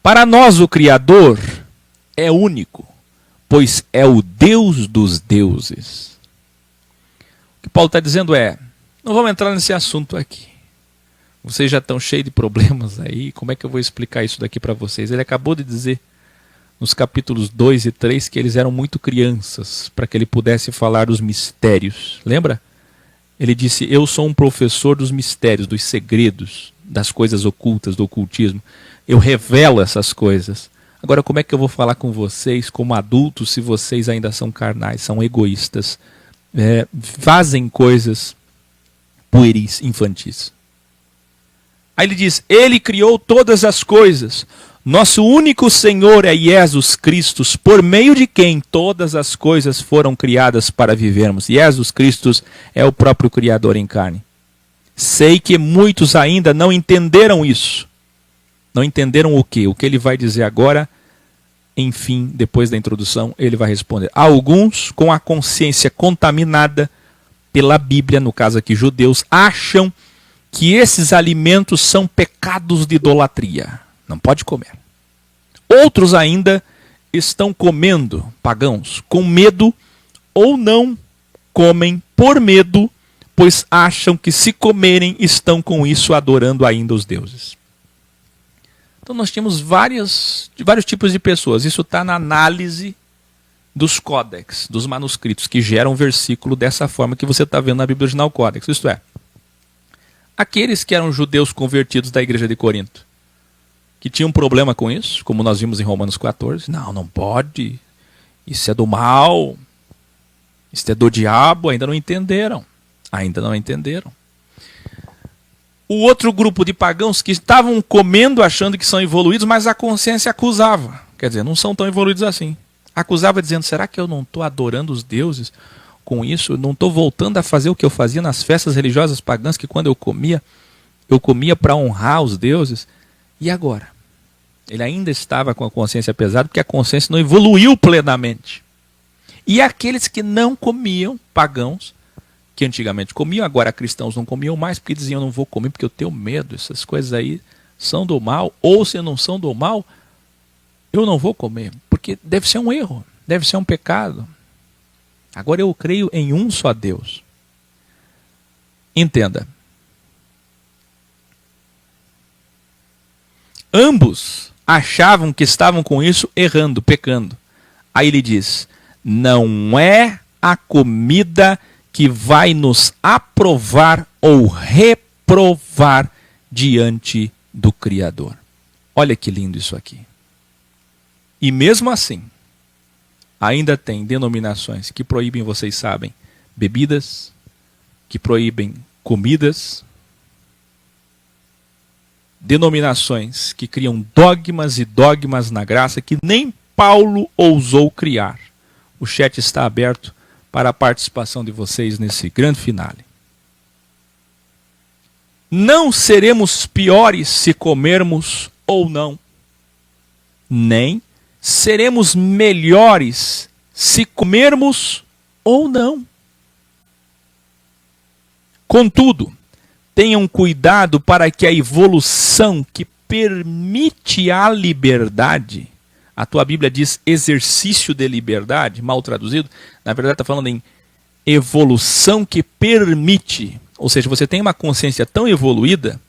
Para nós o Criador é único, pois é o Deus dos deuses. O que Paulo está dizendo é, não vamos entrar nesse assunto aqui. Vocês já estão cheios de problemas aí, como é que eu vou explicar isso daqui para vocês? Ele acabou de dizer nos capítulos 2 e 3, que eles eram muito crianças, para que ele pudesse falar dos mistérios. Lembra? Ele disse, eu sou um professor dos mistérios, dos segredos, das coisas ocultas, do ocultismo. Eu revelo essas coisas. Agora, como é que eu vou falar com vocês como adultos, se vocês ainda são carnais, são egoístas, fazem coisas pueris, infantis? Aí ele diz, ele criou todas as coisas. Nosso único Senhor é Jesus Cristo, por meio de quem todas as coisas foram criadas para vivermos. Jesus Cristo é o próprio Criador em carne. Sei que muitos ainda não entenderam isso. Não entenderam o quê? O que ele vai dizer agora, enfim, depois da introdução, ele vai responder. Alguns, com a consciência contaminada pela Bíblia, no caso aqui judeus, acham que esses alimentos são pecados de idolatria. Não pode comer. Outros ainda estão comendo, pagãos, com medo, ou não comem por medo, pois acham que se comerem estão com isso adorando ainda os deuses. Então nós temos vários tipos de pessoas. Isso está na análise dos códex, dos manuscritos, que geram um versículo dessa forma que você está vendo na Bíblia Original Códex. Isto é, aqueles que eram judeus convertidos da igreja de Corinto, que tinham um problema com isso, como nós vimos em Romanos 14. Não pode. Isso é do mal. Isso é do diabo. Ainda não entenderam. O outro grupo de pagãos que estavam comendo achando que são evoluídos, mas a consciência acusava. Quer dizer, não são tão evoluídos assim. Acusava dizendo, será que eu não estou adorando os deuses com isso? Eu não estou voltando a fazer o que eu fazia nas festas religiosas pagãs, que quando eu comia para honrar os deuses. E agora? Ele ainda estava com a consciência pesada, porque a consciência não evoluiu plenamente. E aqueles que não comiam, pagãos, que antigamente comiam, agora cristãos não comiam mais, porque diziam, não vou comer porque eu tenho medo, essas coisas aí são do mal, ou se não são do mal, eu não vou comer, porque deve ser um erro, deve ser um pecado. Agora eu creio em um só Deus. Entenda. Ambos achavam que estavam com isso errando, pecando. Aí ele diz, não é a comida que vai nos aprovar ou reprovar diante do Criador. Olha que lindo isso aqui. E mesmo assim, ainda tem denominações que proíbem, vocês sabem, bebidas, que proíbem comidas, denominações que criam dogmas e dogmas na graça que nem Paulo ousou criar. O chat está aberto para a participação de vocês nesse grande finale. Não seremos piores se comermos ou não, nem seremos melhores se comermos ou não. Contudo, tenham cuidado para que a evolução que permite a liberdade, a tua Bíblia diz exercício de liberdade, mal traduzido, na verdade está falando em evolução que permite, ou seja, você tem uma consciência tão evoluída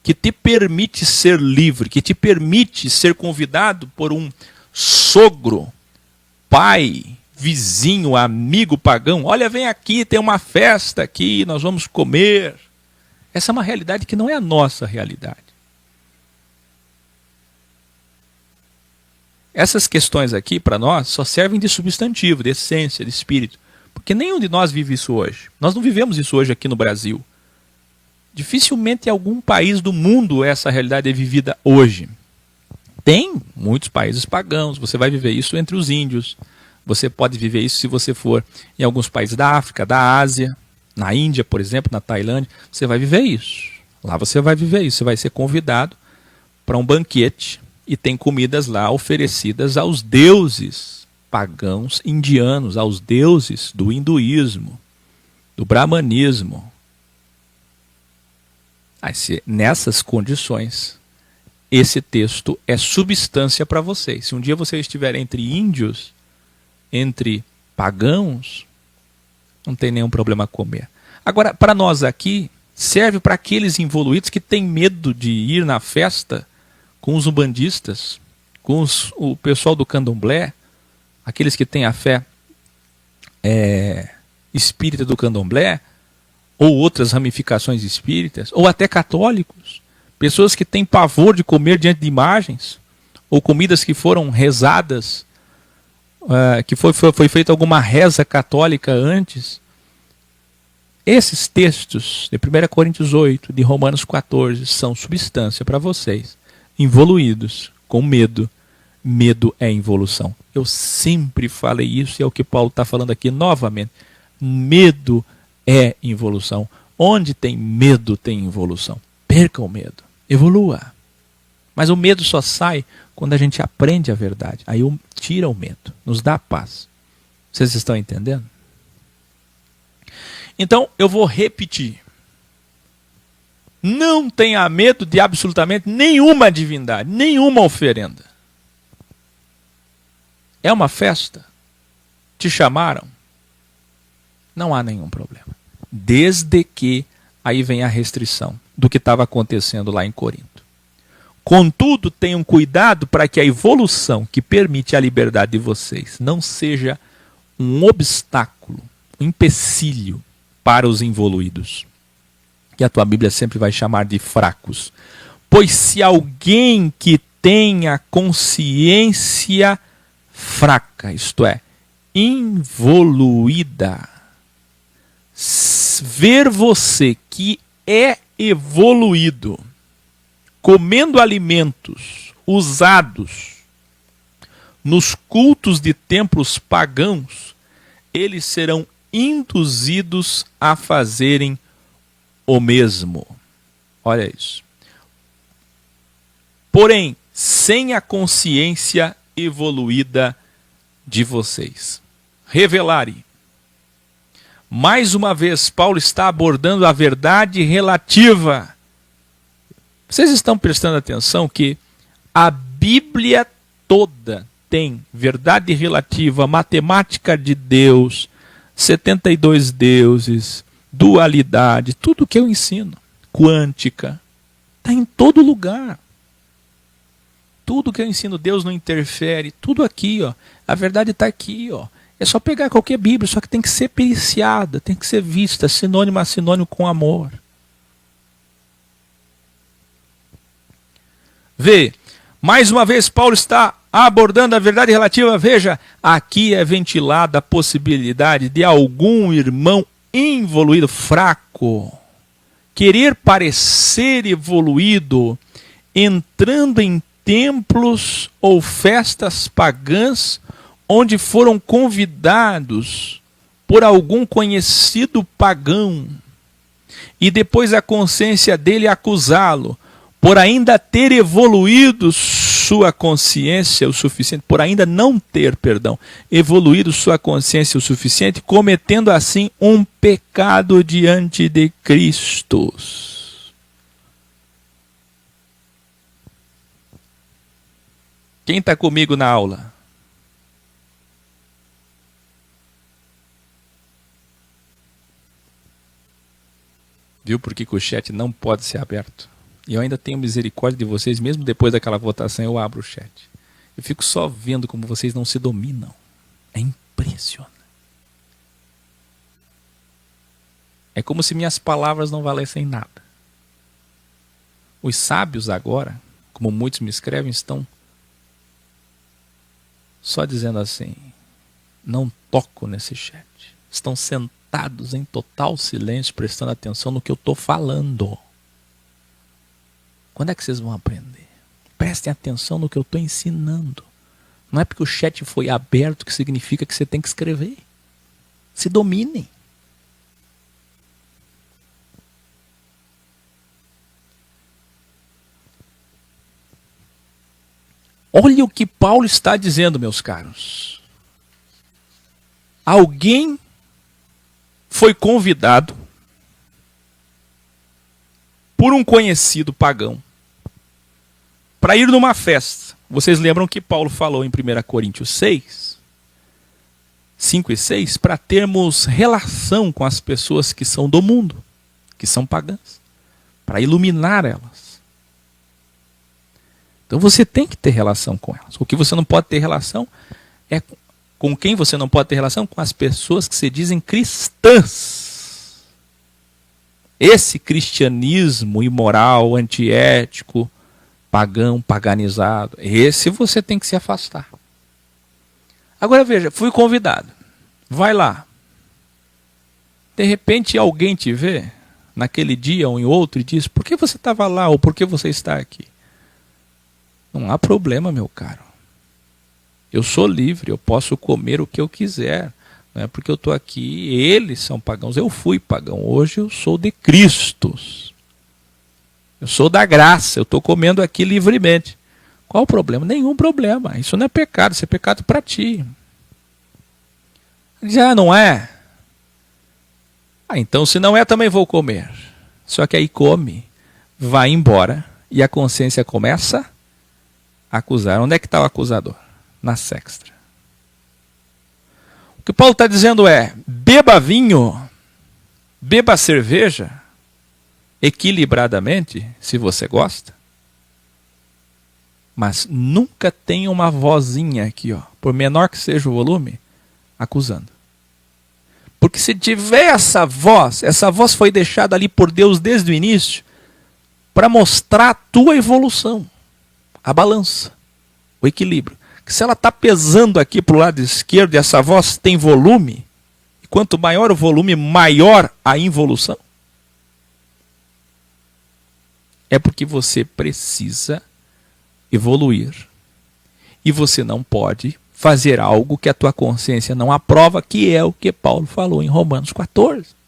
que te permite ser livre, que te permite ser convidado por um sogro, pai, vizinho, amigo pagão. Olha, vem aqui, tem uma festa aqui, nós vamos comer. Essa é uma realidade que não é a nossa realidade. Essas questões aqui, para nós, só servem de substantivo, de essência, de espírito. Porque nenhum de nós vive isso hoje. Nós não vivemos isso hoje aqui no Brasil. Dificilmente em algum país do mundo essa realidade é vivida hoje. Tem muitos países pagãos, você vai viver isso entre os índios. Você pode viver isso se você for em alguns países da África, da Ásia, na Índia, por exemplo, na Tailândia. Você vai viver isso. Lá você vai viver isso. Você vai ser convidado para um banquete e tem comidas lá oferecidas aos deuses pagãos indianos, aos deuses do hinduísmo, do brahmanismo. Nessas condições, esse texto é substância para vocês. Se um dia você estiver entre índios, entre pagãos, não tem nenhum problema comer. Agora, para nós aqui, serve para aqueles involuídos que têm medo de ir na festa com os umbandistas, com o pessoal do candomblé, aqueles que têm a fé espírita do candomblé, ou outras ramificações espíritas, ou até católicos, pessoas que têm pavor de comer diante de imagens, ou comidas que foram rezadas, que foi feita alguma reza católica antes. Esses textos de 1 Coríntios 8, de Romanos 14, são substância para vocês, involuídos, com medo. Medo é involução. Eu sempre falei isso e é o que Paulo está falando aqui novamente. Medo é involução. Onde tem medo, tem involução. Perca o medo. Evolua. Mas o medo só sai quando a gente aprende a verdade. Aí tira o medo. Nos dá paz. Vocês estão entendendo? Então, eu vou repetir. Não tenha medo de absolutamente nenhuma divindade, nenhuma oferenda. É uma festa? Te chamaram? Não há nenhum problema. Desde que aí vem a restrição do que estava acontecendo lá em Corinto. Contudo, tenham cuidado para que a evolução que permite a liberdade de vocês não seja um obstáculo, um empecilho para os involuídos, que a tua Bíblia sempre vai chamar de fracos. Pois se alguém que tenha consciência fraca, isto é, involuída, ver você que é evoluído, comendo alimentos usados nos cultos de templos pagãos, eles serão induzidos a fazerem o mesmo. Olha isso. Porém, sem a consciência evoluída de vocês. Revelare. Mais uma vez, Paulo está abordando a verdade relativa. Vocês estão prestando atenção que a Bíblia toda tem verdade relativa, matemática de Deus, 72 deuses, dualidade, tudo que eu ensino, quântica, está em todo lugar. Tudo que eu ensino, Deus não interfere, tudo aqui, ó. A verdade está aqui, ó. É só pegar qualquer Bíblia, só que tem que ser periciada, tem que ser vista, sinônimo a sinônimo com amor. Vê, mais uma vez Paulo está abordando a verdade relativa. Veja, aqui é ventilada a possibilidade de algum irmão involuído, fraco, querer parecer evoluído, entrando em templos ou festas pagãs, onde foram convidados por algum conhecido pagão, e depois a consciência dele acusá-lo, por ainda ter evoluído sua consciência o suficiente, por ainda não ter, evoluído sua consciência o suficiente, cometendo assim um pecado diante de Cristo. Quem está comigo na aula? Viu por que o chat não pode ser aberto? E eu ainda tenho misericórdia de vocês, mesmo depois daquela votação eu abro o chat. Eu fico só vendo como vocês não se dominam. É impressionante. É como se minhas palavras não valessem nada. Os sábios agora, como muitos me escrevem, estão só dizendo assim, não toco nesse chat. Estão sentados em total silêncio, prestando atenção no que eu estou falando. Quando é que vocês vão aprender? Prestem atenção no que eu estou ensinando. Não é porque o chat foi aberto que significa que você tem que escrever. Se dominem. Olha o que Paulo está dizendo, meus caros. Alguém foi convidado por um conhecido pagão para ir numa festa. Vocês lembram que Paulo falou em 1 Coríntios 6, 5 e 6, para termos relação com as pessoas que são do mundo, que são pagãs, para iluminar elas. Então você tem que ter relação com elas. O que você não pode ter relação é com quem você não pode ter relação? Com as pessoas que se dizem cristãs. Esse cristianismo imoral, antiético, pagão, paganizado, esse você tem que se afastar. Agora veja, fui convidado. Vai lá. De repente alguém te vê, naquele dia ou em outro, e diz, por que você estava lá ou por que você está aqui? Não há problema, meu caro. Eu sou livre, eu posso comer o que eu quiser. Não é porque eu estou aqui, eles são pagãos. Eu fui pagão, hoje eu sou de Cristo. Eu sou da graça, eu estou comendo aqui livremente. Qual o problema? Nenhum problema. Isso não é pecado, isso é pecado para ti. Já não é? Então se não é, também vou comer. Só que aí come, vai embora e a consciência começa a acusar. Onde é que está o acusador? Na sexta. O que Paulo está dizendo é, beba vinho, beba cerveja, equilibradamente, se você gosta, mas nunca tenha uma vozinha aqui, ó, por menor que seja o volume, acusando. Porque se tiver essa voz foi deixada ali por Deus desde o início, para mostrar a tua evolução, a balança, o equilíbrio. Que se ela está pesando aqui para o lado esquerdo e essa voz tem volume, e quanto maior o volume, maior a involução, é porque você precisa evoluir. E você não pode fazer algo que a tua consciência não aprova, que é o que Paulo falou em Romanos 14.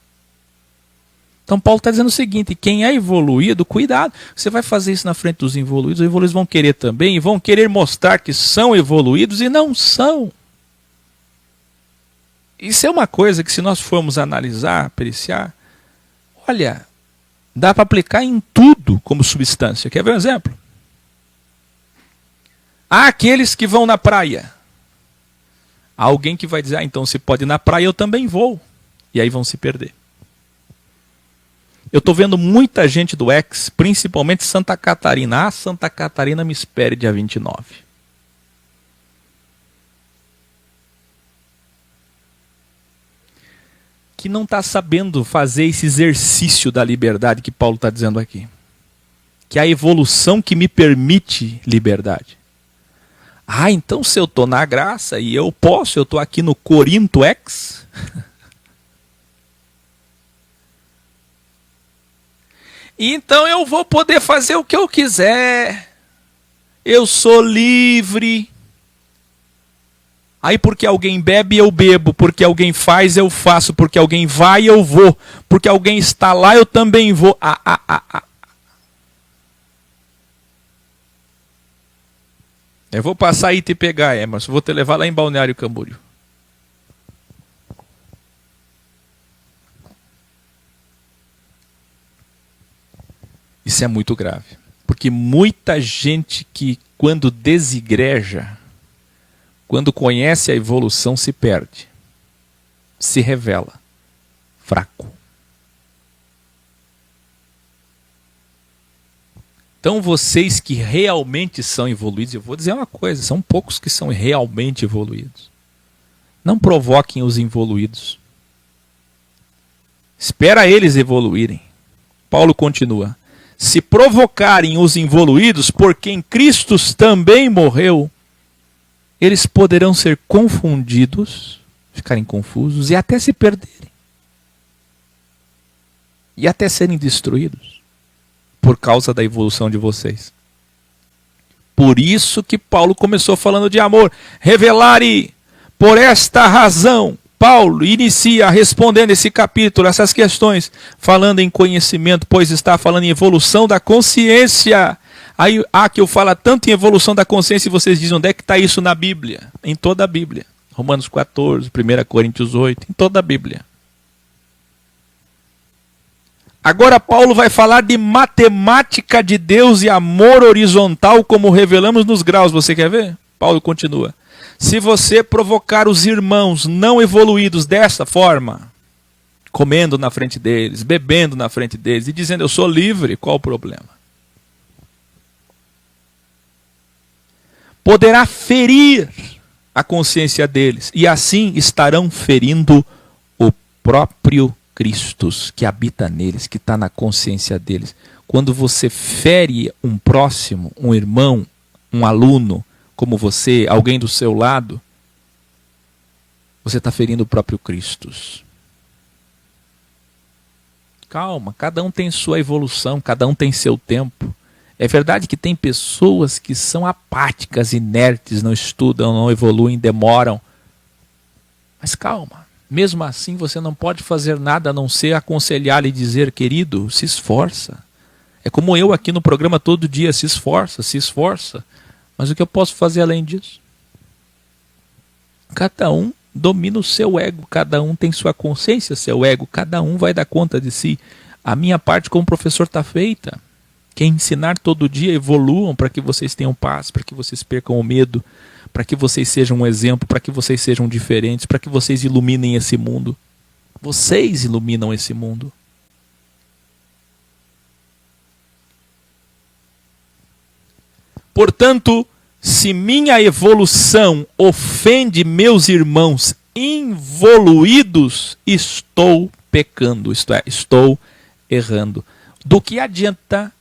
Então Paulo está dizendo o seguinte, quem é evoluído, cuidado, você vai fazer isso na frente dos evoluídos, os evoluídos vão querer também, e vão querer mostrar que são evoluídos e não são. Isso é uma coisa que se nós formos analisar, periciar, olha, dá para aplicar em tudo como substância. Quer ver um exemplo? Há aqueles que vão na praia. Há alguém que vai dizer, então se pode ir na praia, eu também vou. E aí vão se perder. Eu estou vendo muita gente do X, principalmente Santa Catarina. Santa Catarina, me espere dia 29. Que não está sabendo fazer esse exercício da liberdade que Paulo está dizendo aqui. Que é a evolução que me permite liberdade. Então se eu estou na graça e eu estou aqui no Corinto X. Então eu vou poder fazer o que eu quiser. Eu sou livre. Aí porque alguém bebe, eu bebo. Porque alguém faz, eu faço. Porque alguém vai, eu vou. Porque alguém está lá, eu também vou. Eu vou passar aí e te pegar, Emerson. Vou te levar lá em Balneário Camboriú. Isso é muito grave. Porque muita gente que, quando desigreja, quando conhece a evolução, se perde. Se revela fraco. Então vocês que realmente são evoluídos, eu vou dizer uma coisa, são poucos que são realmente evoluídos. Não provoquem os involuídos. Espera eles evoluírem. Paulo continua. Se provocarem os involuídos, por quem Cristo também morreu, eles poderão ser confundidos, ficarem confusos e até se perderem. E até serem destruídos. Por causa da evolução de vocês. Por isso que Paulo começou falando de amor. Revelare, por esta razão, Paulo inicia respondendo esse capítulo, essas questões, falando em conhecimento, pois está falando em evolução da consciência. Aí que eu falo tanto em evolução da consciência e vocês dizem, onde é que está isso na Bíblia? Em toda a Bíblia. Romanos 14, 1 Coríntios 8, em toda a Bíblia. Agora Paulo vai falar de matemática de Deus e amor horizontal, como revelamos nos graus. Você quer ver? Paulo continua. Se você provocar os irmãos não evoluídos dessa forma, comendo na frente deles, bebendo na frente deles e dizendo eu sou livre, qual o problema? Poderá ferir a consciência deles e assim estarão ferindo o próprio Cristo que habita neles, que está na consciência deles. Quando você fere um próximo, um irmão, um aluno, como você, alguém do seu lado, você está ferindo o próprio Cristo. Calma, cada um tem sua evolução, cada um tem seu tempo. É verdade que tem pessoas que são apáticas, inertes, não estudam, não evoluem, demoram. Mas calma. Mesmo assim, você não pode fazer nada a não ser aconselhar e dizer, querido, se esforça. É como eu aqui no programa todo dia, se esforça, se esforça. Mas o que eu posso fazer além disso? Cada um domina o seu ego, cada um tem sua consciência, seu ego, cada um vai dar conta de si. A minha parte como professor está feita. Que é ensinar todo dia, evoluam para que vocês tenham paz, para que vocês percam o medo, para que vocês sejam um exemplo, para que vocês sejam diferentes, para que vocês iluminem esse mundo. Vocês iluminam esse mundo. Portanto, se minha evolução ofende meus irmãos involuídos, estou pecando, isto é, estou errando. Do que adianta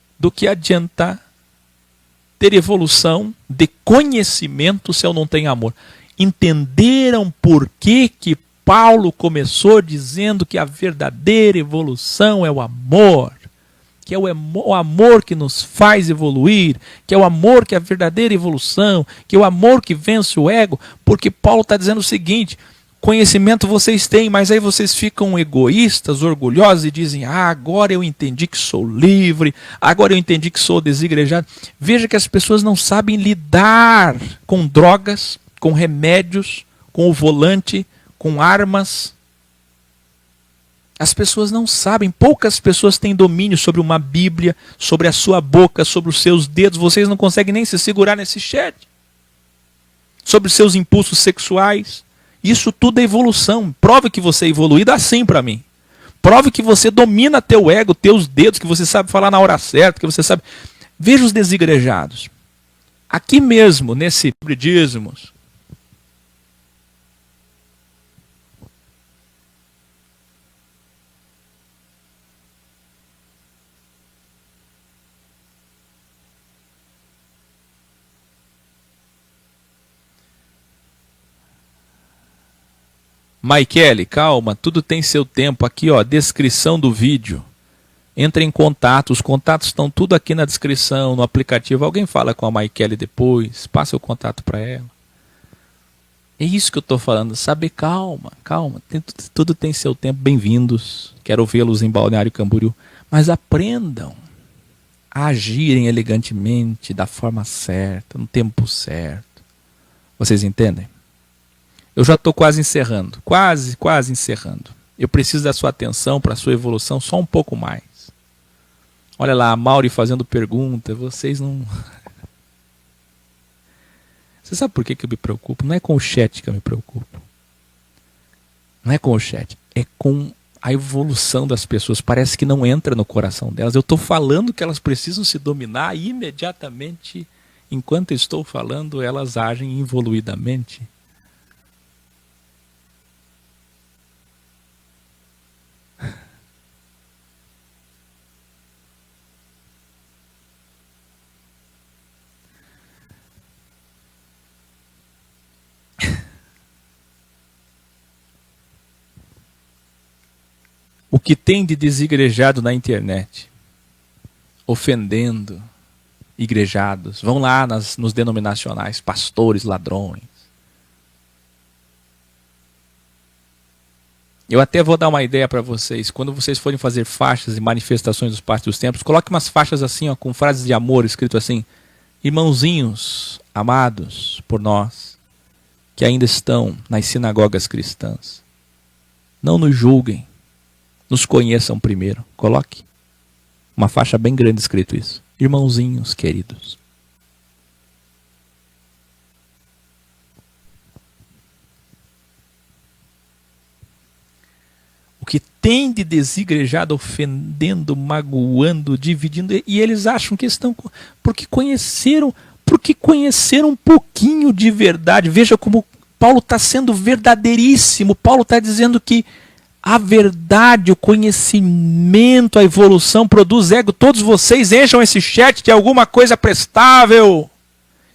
ter evolução de conhecimento se eu não tenho amor? Entenderam por que Paulo começou dizendo que a verdadeira evolução é o amor? Que é o amor que nos faz evoluir, que é o amor que é a verdadeira evolução, que é o amor que vence o ego, porque Paulo está dizendo o seguinte, conhecimento vocês têm, mas aí vocês ficam egoístas, orgulhosos e dizem, agora eu entendi que sou livre, agora eu entendi que sou desigrejado. Veja que as pessoas não sabem lidar com drogas, com remédios, com o volante, com armas. As pessoas não sabem, poucas pessoas têm domínio sobre uma Bíblia, sobre a sua boca, sobre os seus dedos. Vocês não conseguem nem se segurar nesse chat. sobre seus impulsos sexuais. Isso tudo é evolução. Prove que você é evoluído assim para mim. Prove que você domina teu ego, teus dedos, que você sabe falar na hora certa, que você sabe... Veja os desigrejados. Aqui mesmo, nesse dízimos, Maikele, calma, tudo tem seu tempo. Aqui, ó, descrição do vídeo. Entre em contato, os contatos estão tudo aqui na descrição, no aplicativo. Alguém fala com a Maikele depois, passa o contato para ela. É isso que eu estou falando, sabe? Calma, calma, tudo tem seu tempo. Bem-vindos, quero vê-los em Balneário Camboriú. Mas aprendam a agirem elegantemente, da forma certa, no tempo certo. Vocês entendem? Eu já estou quase encerrando, quase encerrando. Eu preciso da sua atenção para a sua evolução só um pouco mais. Olha lá, a Mauri fazendo pergunta, vocês não... Você sabe por que eu me preocupo? Não é com o chat que eu me preocupo. Não é com o chat, é com a evolução das pessoas. Parece que não entra no coração delas. Eu estou falando que elas precisam se dominar e imediatamente, enquanto eu estou falando, elas agem evoluidamente. O que tem de desigrejado na internet, ofendendo igrejados, vão lá nos denominacionais, pastores, ladrões. Eu até vou dar uma ideia para vocês, quando vocês forem fazer faixas e manifestações dos pastores dos templos, coloque umas faixas assim, ó, com frases de amor, escrito assim: irmãozinhos amados por nós, que ainda estão nas sinagogas cristãs, não nos julguem, nos conheçam primeiro. Coloque uma faixa bem grande escrito isso. Irmãozinhos queridos. O que tem de desigrejado, ofendendo, magoando, dividindo, e eles acham que estão... Porque conheceram um pouquinho de verdade. Veja como Paulo está sendo verdadeiríssimo. Paulo está dizendo que a verdade, o conhecimento, a evolução produz ego. Todos vocês encham esse chat de alguma coisa prestável.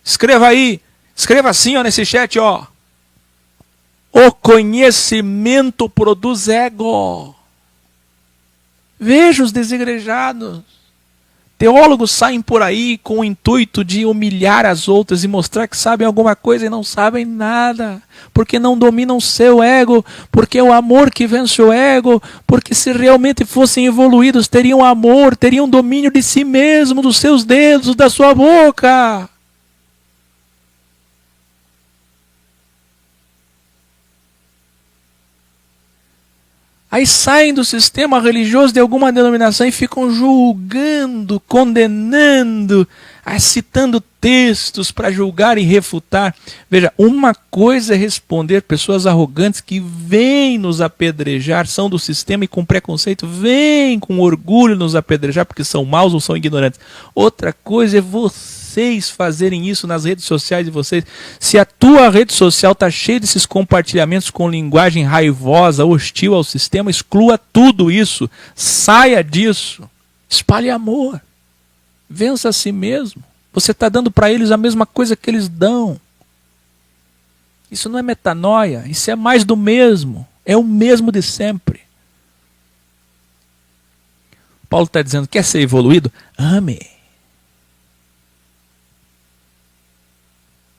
Escreva aí. Escreva assim, ó, nesse chat, ó. O conhecimento produz ego. Veja os desigrejados. Teólogos saem por aí com o intuito de humilhar as outras e mostrar que sabem alguma coisa e não sabem nada. Porque não dominam o seu ego, porque é o amor que vence o ego, porque se realmente fossem evoluídos, teriam amor, teriam domínio de si mesmo, dos seus dedos, da sua boca. Aí saem do sistema religioso de alguma denominação e ficam julgando, condenando, citando textos para julgar e refutar. Veja, uma coisa é responder pessoas arrogantes que vêm nos apedrejar, são do sistema e com preconceito, vêm com orgulho nos apedrejar porque são maus ou são ignorantes. Outra coisa é vocês fazerem isso nas redes sociais de vocês. Se a tua rede social está cheia desses compartilhamentos com linguagem raivosa, hostil ao sistema, exclua tudo isso, saia disso, espalhe amor, vença a si mesmo. Você está dando para eles a mesma coisa que eles dão. Isso não é metanoia, isso é mais do mesmo, é o mesmo de sempre. Paulo está dizendo, quer ser evoluído? Ame.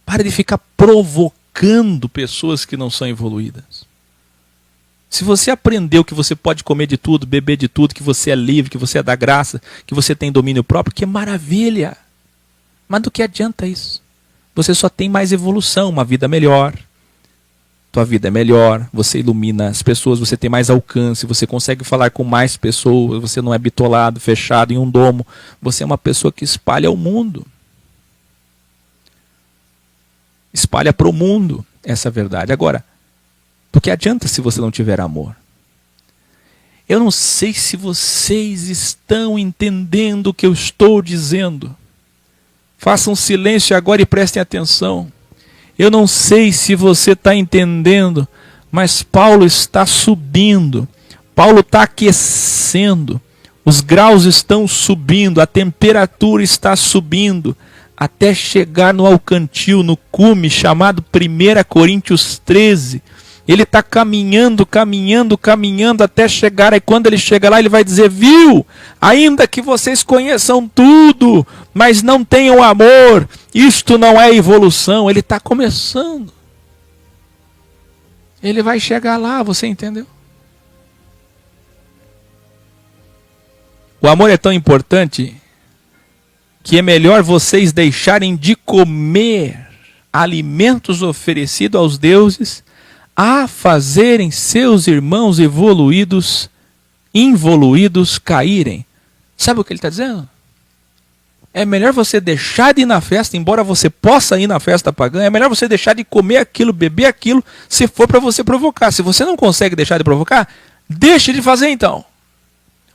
Pare de ficar provocando pessoas que não são evoluídas. Se você aprendeu que você pode comer de tudo, beber de tudo, que você é livre, que você é da graça, que você tem domínio próprio, que maravilha! Mas do que adianta isso? Você só tem mais evolução, uma vida melhor. Tua vida é melhor, você ilumina as pessoas, você tem mais alcance, você consegue falar com mais pessoas, você não é bitolado, fechado em um domo. Você é uma pessoa que espalha o mundo. Espalha para o mundo essa verdade. Agora, do que adianta se você não tiver amor? Eu não sei se vocês estão entendendo o que eu estou dizendo. Façam silêncio agora e prestem atenção. Eu não sei se você está entendendo, mas Paulo está subindo. Paulo está aquecendo. Os graus estão subindo, a temperatura está subindo, até chegar no alcantil, no cume, chamado 1 Coríntios 13. Ele está caminhando, até chegar. Aí quando ele chega lá, ele vai dizer: viu, ainda que vocês conheçam tudo, mas não tenham amor, isto não é evolução. Ele está começando. Ele vai chegar lá, você entendeu? O amor é tão importante que é melhor vocês deixarem de comer alimentos oferecidos aos deuses a fazerem seus irmãos involuídos caírem. Sabe o que ele está dizendo? É melhor você deixar de ir na festa, embora você possa ir na festa pagã, é melhor você deixar de comer aquilo, beber aquilo, se for para você provocar. Se você não consegue deixar de provocar, deixe de fazer então.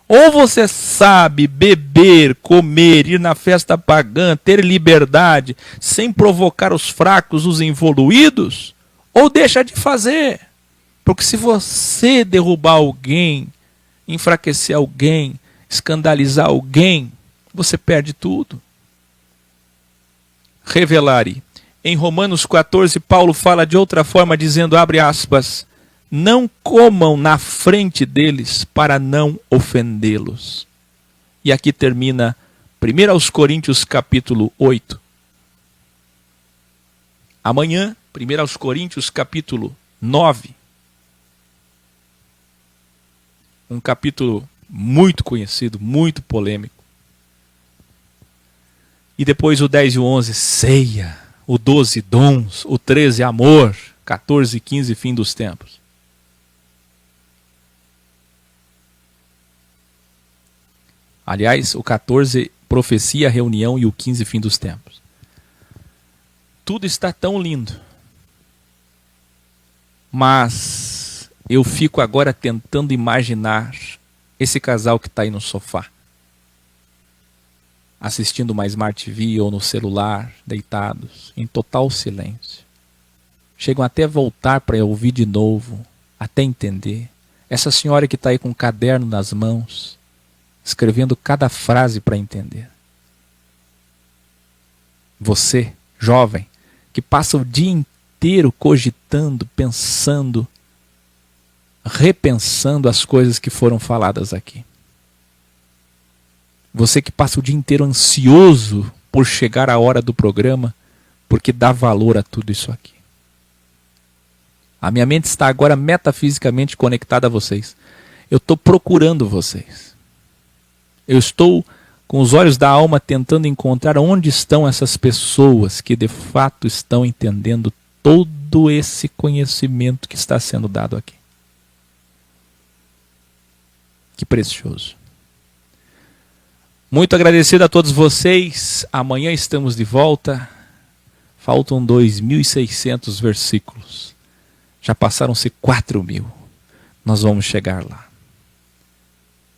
Ou você sabe beber, comer, ir na festa pagã, ter liberdade, sem provocar os fracos, os involuídos, ou deixa de fazer. Porque se você derrubar alguém, enfraquecer alguém, escandalizar alguém, você perde tudo. Revelare. Em Romanos 14, Paulo fala de outra forma, dizendo, abre aspas, não comam na frente deles para não ofendê-los. E aqui termina 1 Coríntios capítulo 8. Amanhã, 1 Coríntios capítulo 9. Um capítulo muito conhecido, muito polêmico. E depois o 10 e o 11, ceia. O 12, dons. O 13, amor. 14 e 15, fim dos tempos. Aliás, o 14, profecia, reunião, e o 15, fim dos tempos. Tudo está tão lindo. Mas eu fico agora tentando imaginar esse casal que está aí no sofá, assistindo uma Smart TV ou no celular, deitados, em total silêncio. Chegam até a voltar para ouvir de novo, até entender. Essa senhora que está aí com um caderno nas mãos, escrevendo cada frase para entender. Você, jovem, que passa o dia inteiro cogitando, pensando, repensando as coisas que foram faladas aqui. Você que passa o dia inteiro ansioso por chegar a hora do programa, porque dá valor a tudo isso aqui. A minha mente está agora metafisicamente conectada a vocês. Eu estou procurando vocês. Eu estou com os olhos da alma tentando encontrar onde estão essas pessoas que de fato estão entendendo todo esse conhecimento que está sendo dado aqui. Que precioso. Muito agradecido a todos vocês. Amanhã estamos de volta. Faltam 2.600 versículos. Já passaram-se 4.000. Nós vamos chegar lá.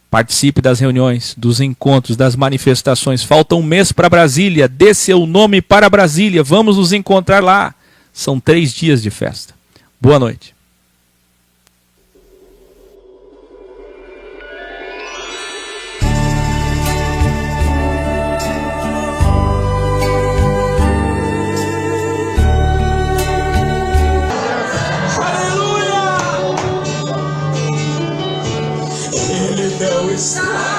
Participe das reuniões, dos encontros, das manifestações. Falta um mês para Brasília. Dê seu nome para Brasília. Vamos nos encontrar lá. São 3 dias de festa. Boa noite. Está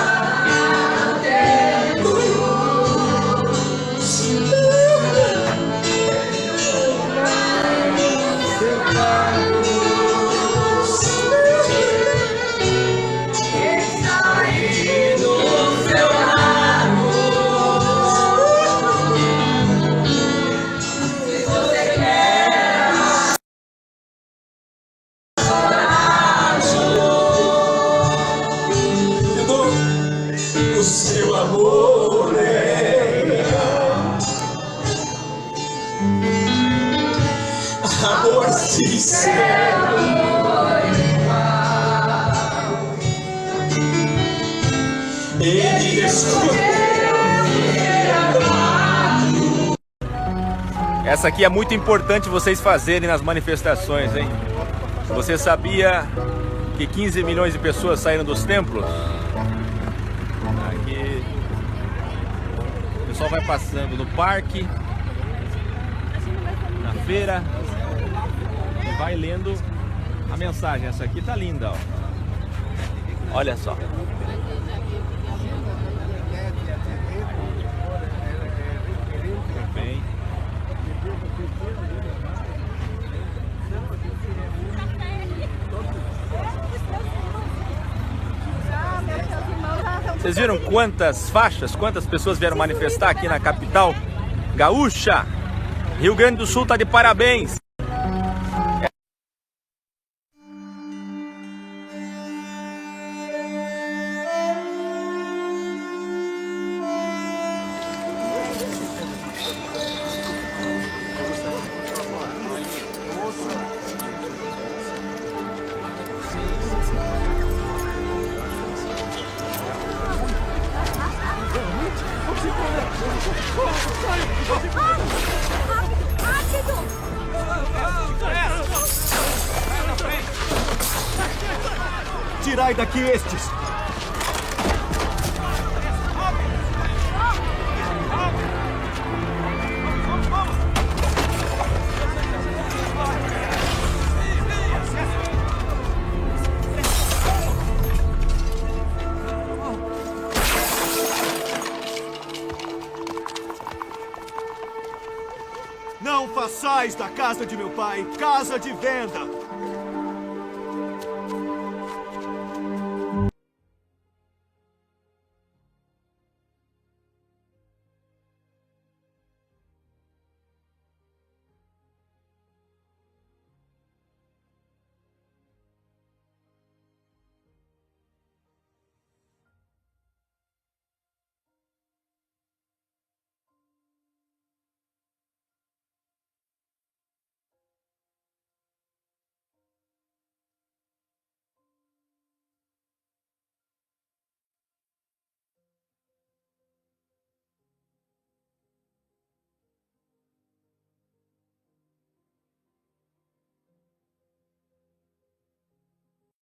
amor sincero. Ele escolheu ser amado. Essa aqui é muito importante vocês fazerem nas manifestações, hein? Você sabia que 15 milhões de pessoas saíram dos templos? Aqui o pessoal vai passando no parque, na feira, e vai lendo a mensagem. Essa aqui tá linda, ó. Olha só. Bem. Vocês viram quantas faixas, quantas pessoas vieram manifestar aqui na capital gaúcha? Rio Grande do Sul tá de parabéns. Tirai daqui estes! Não façais da casa de meu pai casa de venda!